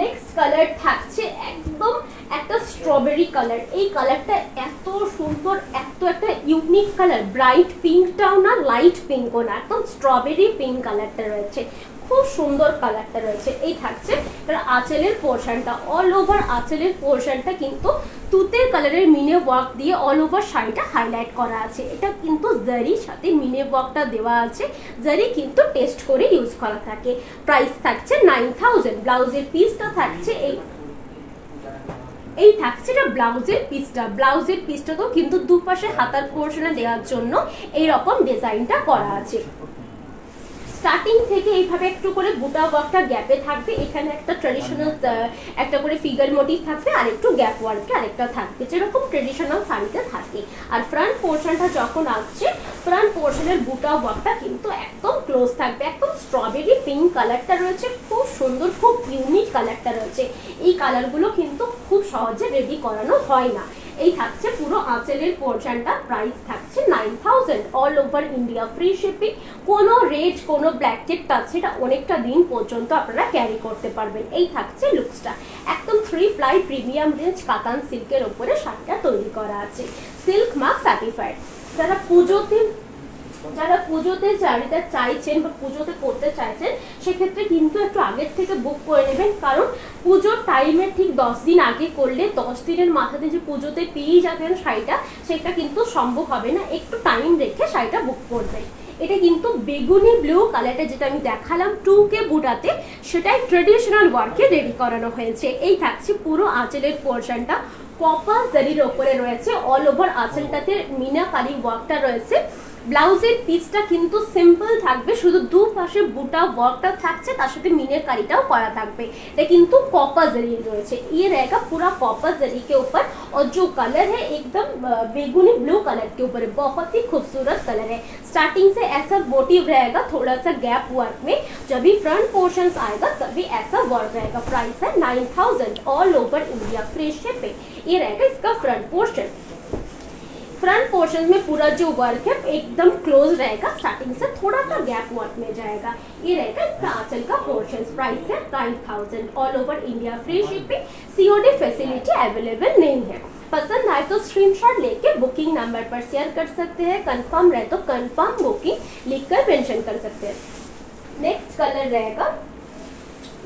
S2: নেক্সট কালার থাকছে একদম একটা স্ট্রবেরি কালার, এই কালারটা এত সুন্দর, এত একটা ইউনিক কালার, ব্রাইট পিঙ্কটাও না লাইট পিঙ্কও না, একদম স্ট্রবেরি পিঙ্ক কালারটা রয়েছে, খুব সুন্দর কালারটা রয়েছে। এই থাকছে এটার আঁচলের পোর্শনটা, অল ওভার আঁচলের পোর্শনটা কিন্তু তুতের কালারের মিনে ওয়ার্ক দিয়ে অল ওভার শাড়িটা হাইলাইট করা আছে। এটা কিন্তু জারির সাথে মিনে ওয়ার্কটা দেওয়া আছে, জারি কিন্তু টেস্ট করে ইউজ করা থাকে। প্রাইস থাকছে 9000, ব্লাউজের পিসটা থাকছে এই থাকছে এটা ব্লাউজের পিসটা, ব্লাউজের পিসটাতেও কিন্তু দুপাশে হাতার পোর্শনে দেওয়ার জন্য এইরকম ডিজাইনটা করা আছে। স্টার্টিং থেকে এইভাবে একটু করে বুটা ওয়ার্কটা গ্যাপে থাকবে, এখানে একটা ট্রেডিশনাল একটা করে ফিগার মোটিভ থাকবে, আর একটু গ্যাপ ওয়ার্কে আরেকটা থাকবে, যেরকম ট্রেডিশনাল শাড়িতে থাকে। আর ফ্রন্ট পোর্শনটা যখন আসছে, ফ্রন্ট পোর্শনের বুটা ওয়ার্কটা কিন্তু একদম ক্লোজ থাকবে, একদম স্ট্রবেরি পিঙ্ক কালারটা রয়েছে, খুব সুন্দর, খুব ইউনিক কালারটা রয়েছে। এই কালারগুলো কিন্তু খুব সহজে রেডি করানো হয় না। এই থাকছে পুরো আঁচলের পোর্শনটা, প্রাইস থাকছে 9000, all over India, free shipping. কোনো রেড, কোনো ব্ল্যাকেট টাচ, সেটা অনেকটা দিন পর্যন্ত আপনারা ক্যারি করতে পারবেন। এই থাকছে লুকসটা, একদম 3 প্লাই প্রিমিয়াম রেঞ্জ কাতান সিল্কের ওপরে শাড়িটা তৈরি করা আছে, সিল্ক মার্ক সার্টিফাইড। যারা পুজোতে শাড়িটা চাইছেন বা পুজোতে করতে চাইছেন, সেক্ষেত্রে কিন্তু একটু আগের থেকে বুক করে নেবেন, কারণ পুজোর টাইমে ঠিক 10 দিন আগে করলে 10 দিনের মাথাতে যে পুজোতে পেয়ে যাবেন শাড়িটা, সেটা কিন্তু সম্ভব হবে না। একটু টাইম রেখে শাড়িটা বুক করবেন। এটা কিন্তু বেগুনি ব্লু কালারটা যেটা আমি দেখালাম 2K বুটাতে, সেটাই ট্রেডিশনাল ওয়ার্কে রেডি করানো হয়েছে। এই থাকছে পুরো আঁচলের পোর্শনটা, কপার জারির ওপরে রয়েছে, অল ওভার আঁচলটাতে মিনাকারি ওয়ার্কটা রয়েছে। ব্লাউজের পিসটা কিন্তু সিম্পল থাকবে, শুধু দুপাশে বুটা ওয়ার্কটা থাকছে, তার সাথে মিনাকারিটাও করা থাকবে। এটা কিন্তু कॉपर जरी रয়েছে, ये रहेगा पूरा कॉपर जरी के ऊपर, और जो कलर है एकदम बेगुनी ब्लू कलर के ऊपर, बहुत ही खूबसूरत कलर है। स्टार्टिंग से ऐसा मोटिव रहेगा, थोड़ा सा गैप वर्क में, जब भी फ्रंट पोर्शन आएगा तभी ऐसा वर्क रहेगा। प्राइस है 9000, all over India, free shipping. ये रहेगा इसका फ्रंट पोर्शन। फ्रंट पोर्शन में पूरा जो वर्क है एकदम क्लोज रहेगा, स्टार्टिंग से थोड़ा सा गैप वर्क में जाएगा। ये रहेगा इसका आंचल का पोर्शन। प्राइस है 9000, all over India, free shipping. COD facility available नहीं है। पसंद आए तो स्क्रीनशॉट लेके बुकिंग नंबर पर शेयर कर सकते हैं, कंफर्म रहे तो कंफर्म बुकिंग लिखकर मेंशन कर सकते हैं। नेक्स्ट कलर रहेगा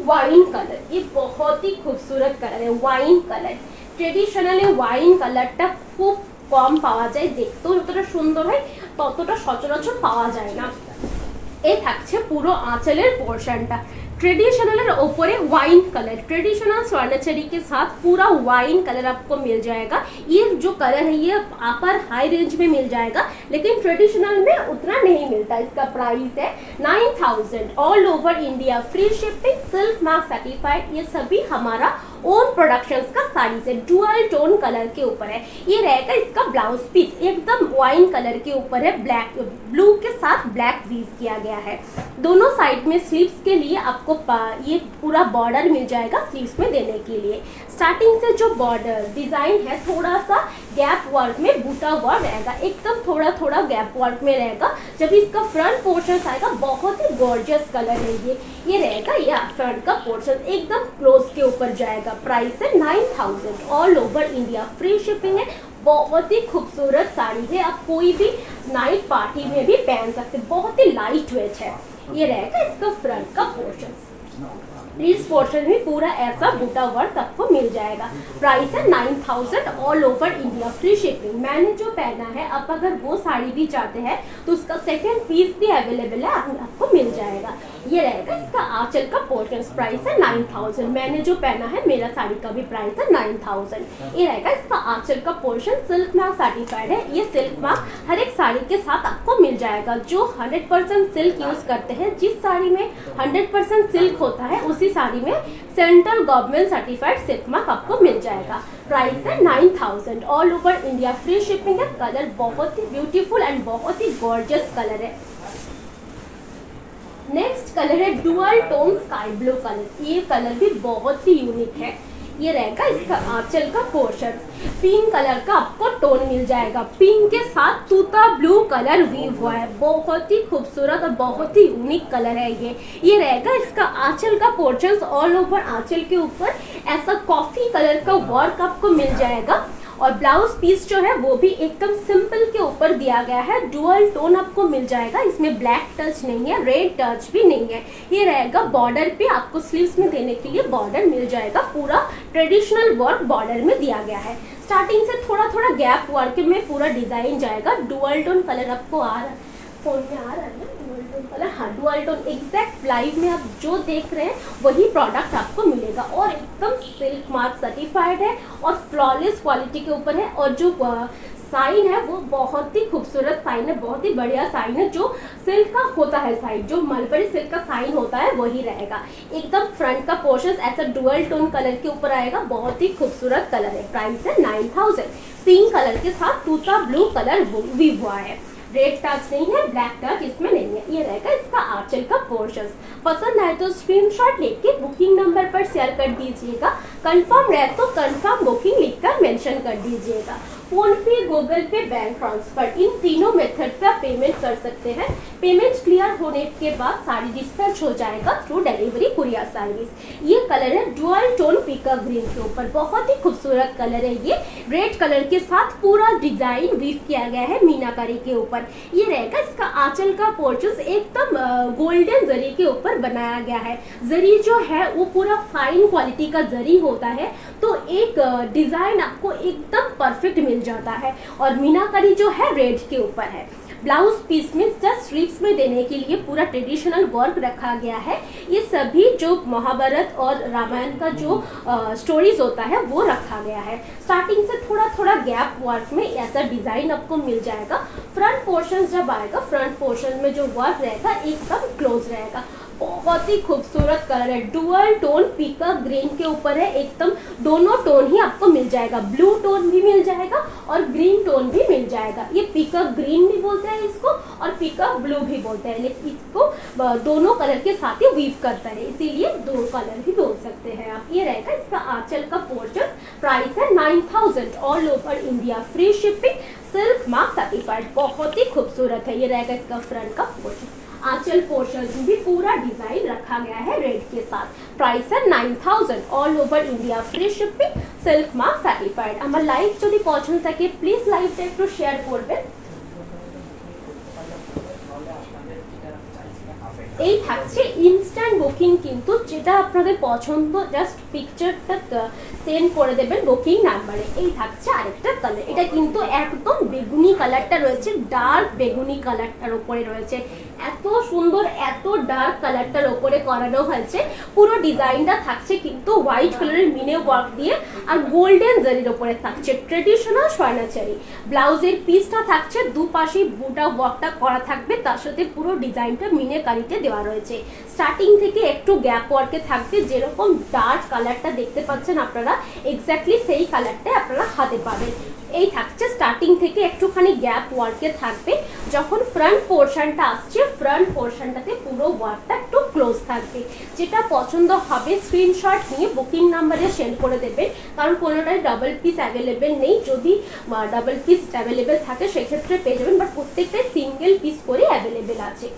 S2: वाइन कलर, ये बहुत ही खूबसूरत कलर है, वाइन कलर। ट्रेडिशनली वाइन कलरটা খুব কম পাওয়া যায়, দেখতেও যতটা সুন্দর হয় ততটা সচরাচর পাওয়া যায় না। এই থাকছে পুরো আঁচলের পোর্শনটা, ट्रेडिशनल ऊपर वाइन कलर, ट्रेडिशनल स्वर्णचरी के साथ पूरा वाइन कलर आपको मिल जाएगा। ये जो कलर है ये अपर हाई रेंज में मिल जाएगा, लेकिन ट्रेडिशनल में उतना नहीं मिलता। इसका प्राइस है 9000, all over India, free shipping, silk mark certified. ये सभी हमारा ओन प्रोडक्शंस का साड़ी से डुअल टोन कलर के ऊपर है। ये रहेगा इसका ब्लाउज पीस, एकदम वाइन कलर के ऊपर है, ब्लैक ब्लू के साथ ब्लैक वीव किया गया है। दोनों साइड में स्लीव्स के लिए आपको ये पूरा बॉर्डर मिल जाएगा स्लीव्स में देने के लिए। स्टार्टिंग से जो बॉर्डर डिजाइन है थोड़ा सा गैप वर्क में बूटा वर्क रहेगा, एकदम थोड़ा थोड़ा गैप वर्क में रहेगा। जब इसका फ्रंट पोर्शन आएगा बहुत ही गॉर्जियस कलर है ये रहेगा, ये फ्रंट का पोर्शन एकदम क्लोज के ऊपर जाएगा। प्राइस है 9000, all over India, free shipping है। बहुत ही खूबसूरत साड़ी है, आप कोई भी नाइट पार्टी में भी पहन सकते, बहुत ही लाइट वेट है। ये रहेगा इसका फ्रंट का पोर्शन। इस पोर्शन में पूरा ऐसा बूटा वर्क आपको मिल जाएगा। प्राइस है 9000, all over India, free shipping. मैंने जो पहना है, आप अगर वो साड़ी भी चाहते हैं तो उसका सेकंड पीस भी अवेलेबल है, आपको मिल जाएगा। ये रहेगा इसका आंचल का पोर्शन। प्राइस है 9000। मैंने जो पहना है मेरा साड़ी का भी प्राइस है 9000। ये रहेगा इसका आंचल का पोर्शन, सिल्क मार्क सर्टिफाइड है। ये सिल्क मार्क हर एक साड़ी के साथ आपको मिल जाएगा। जो 100% सिल्क यूज करते हैं, जिस साड़ी में 100% सिल्क होता है उसी साड़ी में central government certified silk mark आपको मिल जाएगा। प्राइस है 9000, all over India, free shipping है। कलर बहुत ही ब्यूटीफुल एंड बहुत ही गॉर्जियस कलर है। नेक्स्ट कलर है dual tone sky blue colour. ये कलर भी बहुत ही यूनिक है। ये रहेगा इसका आंचल का पोर्शन, पिंक कलर का आपको टोन मिल जाएगा, पिंक के साथ तूता ब्लू कलर वीव हुआ है, बहुत ही खूबसूरत और बहुत ही यूनिक कलर है ये रहेगा इसका आंचल का पोर्शन। ऑल ओवर आंचल के ऊपर ऐसा कॉफी कलर का वर्क आपको मिल जाएगा, और ब्लाउज पीस जो है वो भी एकदम सिंपल के ऊपर दिया गया है। डुअल टोन आपको मिल जाएगा, इसमें ब्लैक टच नहीं है, रेड टच भी नहीं है। ये रहेगा बॉर्डर पे, आपको स्लीव्स में देने के लिए बॉर्डर मिल जाएगा, पूरा ट्रेडिशनल वर्क बॉर्डर में दिया गया है। स्टार्टिंग से थोड़ा थोड़ा गैप वर्क में पूरा डिजाइन जाएगा। डुअल टोन कलर आपको आ रहा है, फोन में आ रहा है ना डुअल टोन कलर, हाँ डुअल टोन एग्जैक्ट लाइव में आप जो देख रहे हैं वही प्रोडक्ट आपको मिलेगा, और एकदम सिल्क मार्क सर्टिफाइड है और फ्लॉलेस क्वालिटी के ऊपर है। और जो साइन है वो बहुत ही खूबसूरत साइन है, बहुत ही बढ़िया साइन है। जो सिल्क का होता है साइन, जो मलबरी सिल्क का साइन होता है वही रहेगा। एकदम फ्रंट का पोर्शन ऐसा डुअल टोन कलर के ऊपर आएगा, बहुत ही खूबसूरत कलर है। प्राइस है 9000। पिंक कलर के साथ तूता ब्लू कलर वीव हुआ है। रेड टच नहीं है, ब्लैक टच इसमें नहीं है। ये रहेगा इसका आंचल का पोर्शन। पसंद आए तो स्क्रीनशॉट लेके बुकिंग नंबर पर शेयर कर दीजिएगा। कंफर्म रहे तो कंफर्म बुकिंग लिखकर मेंशन कर दीजिएगा। फोन पे, गूगल पे, बैंक ट्रांसफर, इन तीनों मेथड पे आप पेमेंट कर सकते हैं। पेमेंट क्लियर होने के बाद साड़ी डिस्पैच हो जाएगा थ्रू डिलीवरी कुरियर सर्विस। ये कलर है डुअल टोन पीकॉक ग्रीन के ऊपर, बहुत ही खूबसूरत कलर है। ये रेड कलर के साथ पूरा डिजाइन वीव किया गया है मीनाकारी के ऊपर। ये रहेगा इसका आंचल का पोर्शन, एकदम गोल्डन जरी के ऊपर बनाया गया है। जरी जो है वो पूरा फाइन क्वालिटी का जरी होता है, तो एक डिजाइन आपको एकदम परफेक्ट मिल जाता है। और मीनाकारी जो है रेड के ऊपर है। ब्लाउज पीस में जस्ट स्लीव्स में देने के लिए पूरा ट्रेडिशनल वर्क रखा गया है। ये सभी जो महाभारत और रामायण का जो स्टोरीज होता है वो रखा गया है। स्टार्टिंग से थोड़ा थोड़ा गैप वर्क में ऐसा डिजाइन आपको मिल जाएगा। फ्रंट पोर्शन जब आएगा, फ्रंट पोर्शन में जो वर्क रहेगा एकदम क्लोज रहेगा। बहुत ही खूबसूरत कलर है, डुअल टोन पीकॉक ग्रीन के ऊपर है। एकदम दोनों टोन ही आपको मिल जाएगा, ब्लू टोन भी मिल जाएगा और ग्रीन टोन भी मिल जाएगा। ये पीकॉक ग्रीन भी बोलते हैं इसको और पीकॉक ब्लू भी बोलते हैं, लेकिन इसको दोनों कलर के साथ ही वीव करता है, इसीलिए दो कलर भी बोल सकते हैं आप। ये रहेगा इसका आंचल का पोर्शन। प्राइस है 9000, all over India, free shipping, silk mark certified. बहुत ही खूबसूरत है। ये रहेगा इसका फ्रंट का पोर्शन। आंचल पोर्शन भी पूरा डिजाइन रखा गया है रेड के साथ। प्राइस है 9000, all over India, free shipping, silk mark certified. আমার লাইভ যদি পছন্দ থাকে প্লিজ লাইভটা একটু শেয়ার করবেন। এই থাকছে ইনস্ট্যান্ট বুকিং, কিন্তু যেটা আপনাদের পছন্দ জাস্ট পিকচারটা সেন্ড করে দেবেন বুকিং নাম্বারে। এই থাকছে আরেকটা কালার, এটা কিন্তু একদম বেগুনি কালারটা রয়েছে, ডার্ক বেগুনি কালারটার উপরে রয়েছে। এত সুন্দর, এত ডার্ক কালারটার উপরে করানো হয়েছে। পুরো ডিজাইনটা থাকছে কিন্তু হোয়াইট কালারের মিনে ওয়ার্ক দিয়ে আর গোল্ডেন জারির উপরে থাকছে ট্রেডিশনাল স্বর্ণাচারী। ব্লাউজের পিসটা থাকছে দুপাশে বুটা ওয়ার্কটা করা থাকবে, তার সাথে পুরো ডিজাইনটা মিনে কারিতে দেওয়া রয়েছে। স্টার্টিং থেকে একটু গ্যাপ ওয়ার্কে থাকবে, যেরকম ডার্ক কালারটা দেখতে পাচ্ছেন আপনারা এক্স্যাক্টলি সেই কালারটাই আপনারা হাতে পাবেন। এই থাকছে স্টার্টিং থেকে একটুখানি গ্যাপ ওয়ার্কে থাকবে। যখন ফ্রন্ট পোর্শনটা আসছে, ফ্রন্ট পোর্শনটাতে পুরো ওয়ার্কটা একটু ক্লোজ থাকবে। যেটা পছন্দ হবে স্ক্রিনশট নিয়ে বুকিং নাম্বারে সেন্ড করে দেবেন, কারণ কোনোটাই ডাবল পিস অ্যাভেলেবেল নেই। যদি ডাবল পিস অ্যাভেলেবেল থাকে সেক্ষেত্রে পেয়ে যাবেন, বাট প্রত্যেকটাই সিঙ্গেল পিস করে অ্যাভেলেবেল আছে।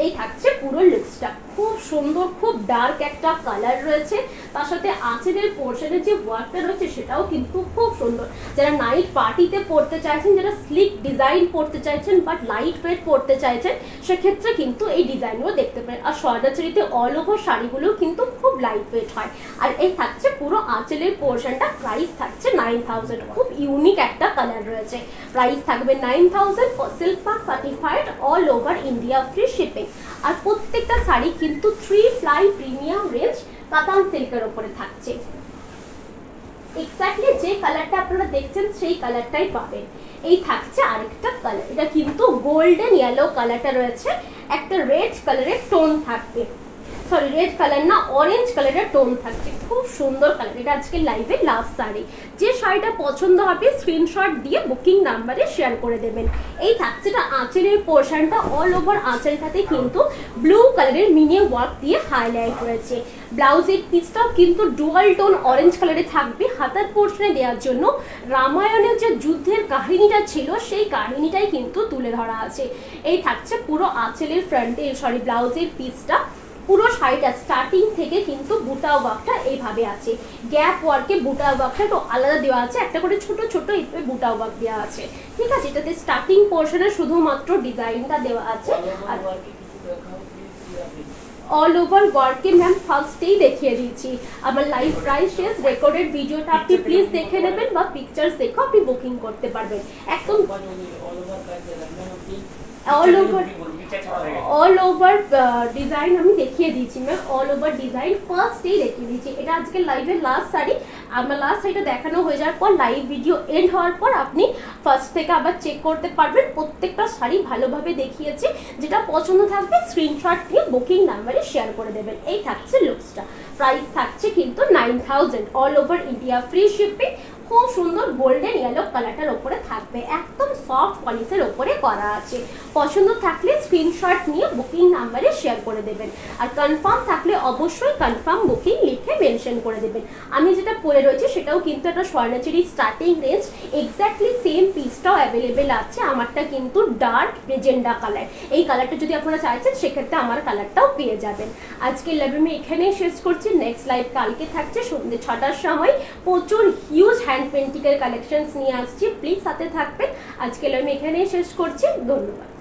S2: এই থাকছে পুরো লুকসটা, খুব সুন্দর, খুব ডার্ক একটা কালার রয়েছে। তার সাথে আঁচলের পোর্শনের যে ওয়ার্কটা রয়েছে সেটাও কিন্তু খুব সুন্দর। যারা নাইট পার্টিতে পড়তে চাইছেন, যারা স্লিক ডিজাইন পড়তে চাইছেন বাট লাইট ওয়েট পড়তে চাইছেন, সেক্ষেত্রে কিন্তু এই ডিজাইনগুলো দেখতে পারেন। আর স্বর্ণাচারীতে অল ওভার শাড়িগুলো কিন্তু খুব লাইট ওয়েট হয়। আর এই থাকছে পুরো আঁচলের পোর্শনটা। প্রাইস থাকছে 9000, খুব ইউনিক একটা কালার রয়েছে। প্রাইস থাকবে 9000, silk mark certified, all over India, free shipping. আর প্রত্যেকটা শাড়ি কিন্তু 3 ply প্রিমিয়াম রেঞ্জ কাতান সিল্কের উপরে থাকছে। এক্স্যাক্টলি যে কালারটা আপনারা দেখছেন সেই কালারটাই পাবেন। এই থাকছে আরেকটা কালার, এটা কিন্তু গোল্ডেন ইয়েলো কালারটা রয়েছে, একটা রেড কালারের টোন থাকবে, সরি রেড কালার না, অরেঞ্জ কালারের টোন থাকছে। খুব সুন্দর কালার। এটা আজকে লাইভে লাস্ট শাড়ি। যে শাড়িটা পছন্দ হবে স্ক্রিনশট দিয়ে বুকিং নাম্বারে শেয়ার করে দেবেন। এই থাকছে না আঁচলের পোর্শনটা, অল ওভার আঁচলটাতে কিন্তু ব্লু কালারের মিনি ওয়ার্ক দিয়ে হাইলাইট রয়েছে। ব্লাউজের পিসটাও কিন্তু ডুয়াল টোন অরেঞ্জ কালারে থাকবে। হাতার পোর্শনে দেওয়ার জন্য রামায়ণের যে যুদ্ধের কাহিনীটা ছিল সেই কাহিনীটাই কিন্তু তুলে ধরা আছে। এই থাকছে পুরো আঁচলের ফ্রন্টে, সরি ব্লাউজের পিসটা। পুরো শাড়িটা স্টার্টিং থেকে কিন্তু বুটা ওয়ার্কটা এইভাবে আছে। গ্যাপ ওয়ার্কে বুটা ওয়ার্কটা একটু আলাদা দেওয়া আছে, একটা করে ছোট ছোট এইভাবে বুটা ওয়ার্ক দেওয়া আছে, ঠিক আছে। এটাতে স্টার্টিং পোর্শনে শুধুমাত্র ডিজাইনটা দেওয়া আছে। আর অল ওভার ওয়ার্কে ম্যাম ফার্স্টেই দেখিয়ে দিচ্ছি। আমার লাইভ প্রাইস শেষ, রেকর্ডেড ভিডিওটা আপনি প্লিজ দেখে নেবেন বা পিকচার্স দেখে আপনি বুকিং করতে পারবেন। একদম অল ওভার
S1: পিকচার ছাড়া হয়ে গেছে।
S2: অল ওভার ডিজাইন আমি দেখিয়ে দিয়েছি ম্যাম, অল ওভার ডিজাইন ফার্স্টেই দেখিয়ে দিয়েছি। এটা আজকে লাইভের লাস্ট শাড়ি, আমার লাস্ট শাড়িটা দেখানো হয়ে যাওয়ার পর লাইভ ভিডিও এন্ড হওয়ার পর আপনি ফার্স্ট থেকে আবার চেক করতে পারবেন। প্রত্যেকটা শাড়ি ভালোভাবে দেখিয়েছি, যেটা পছন্দ থাকবে স্ক্রিনশট নিয়ে বুকিং নাম্বারে শেয়ার করে দেবেন। এই থাকছে লুকসটা, প্রাইস থাকছে কিন্তু 9000, all over India, free shipping. খুব সুন্দর গোল্ডেন ইয়েলো কালারটার ওপরে থাকবে, একদম সফট পলিশের ওপরে করা আছে। পছন্দ থাকলে স্ক্রিনশট নিয়ে বুকিং নাম্বারে শেয়ার করে দেবেন, আর কনফার্ম থাকলে অবশ্যই কনফার্ম বুকিং লিখে মেনশন করে দেবেন। আমি যেটা পরে রয়েছে সেটাও কিন্তু একটা Swarnachari starting range, exactly same পিসটাও অ্যাভেলেবেল আছে। আমারটা কিন্তু ডার্ক মেজেন্ডা কালার, এই কালারটা যদি আপনারা চাইছেন সেক্ষেত্রে আমার কালারটাও পেয়ে যাবেন। আজকে লাইভ আমি এখানেই শেষ করছি, নেক্সট লাইভ কালকে থাকছে সন্ধ্যে 6টার সময়। প্রচুর হিউজ হ্যান্ড পেন্টিংয়ের কালেকশনস নিয়ে আসছি, প্লিজ সাথে থাকবেন। আজকে লাইভ আমি এখানেই শেষ করছি, ধন্যবাদ।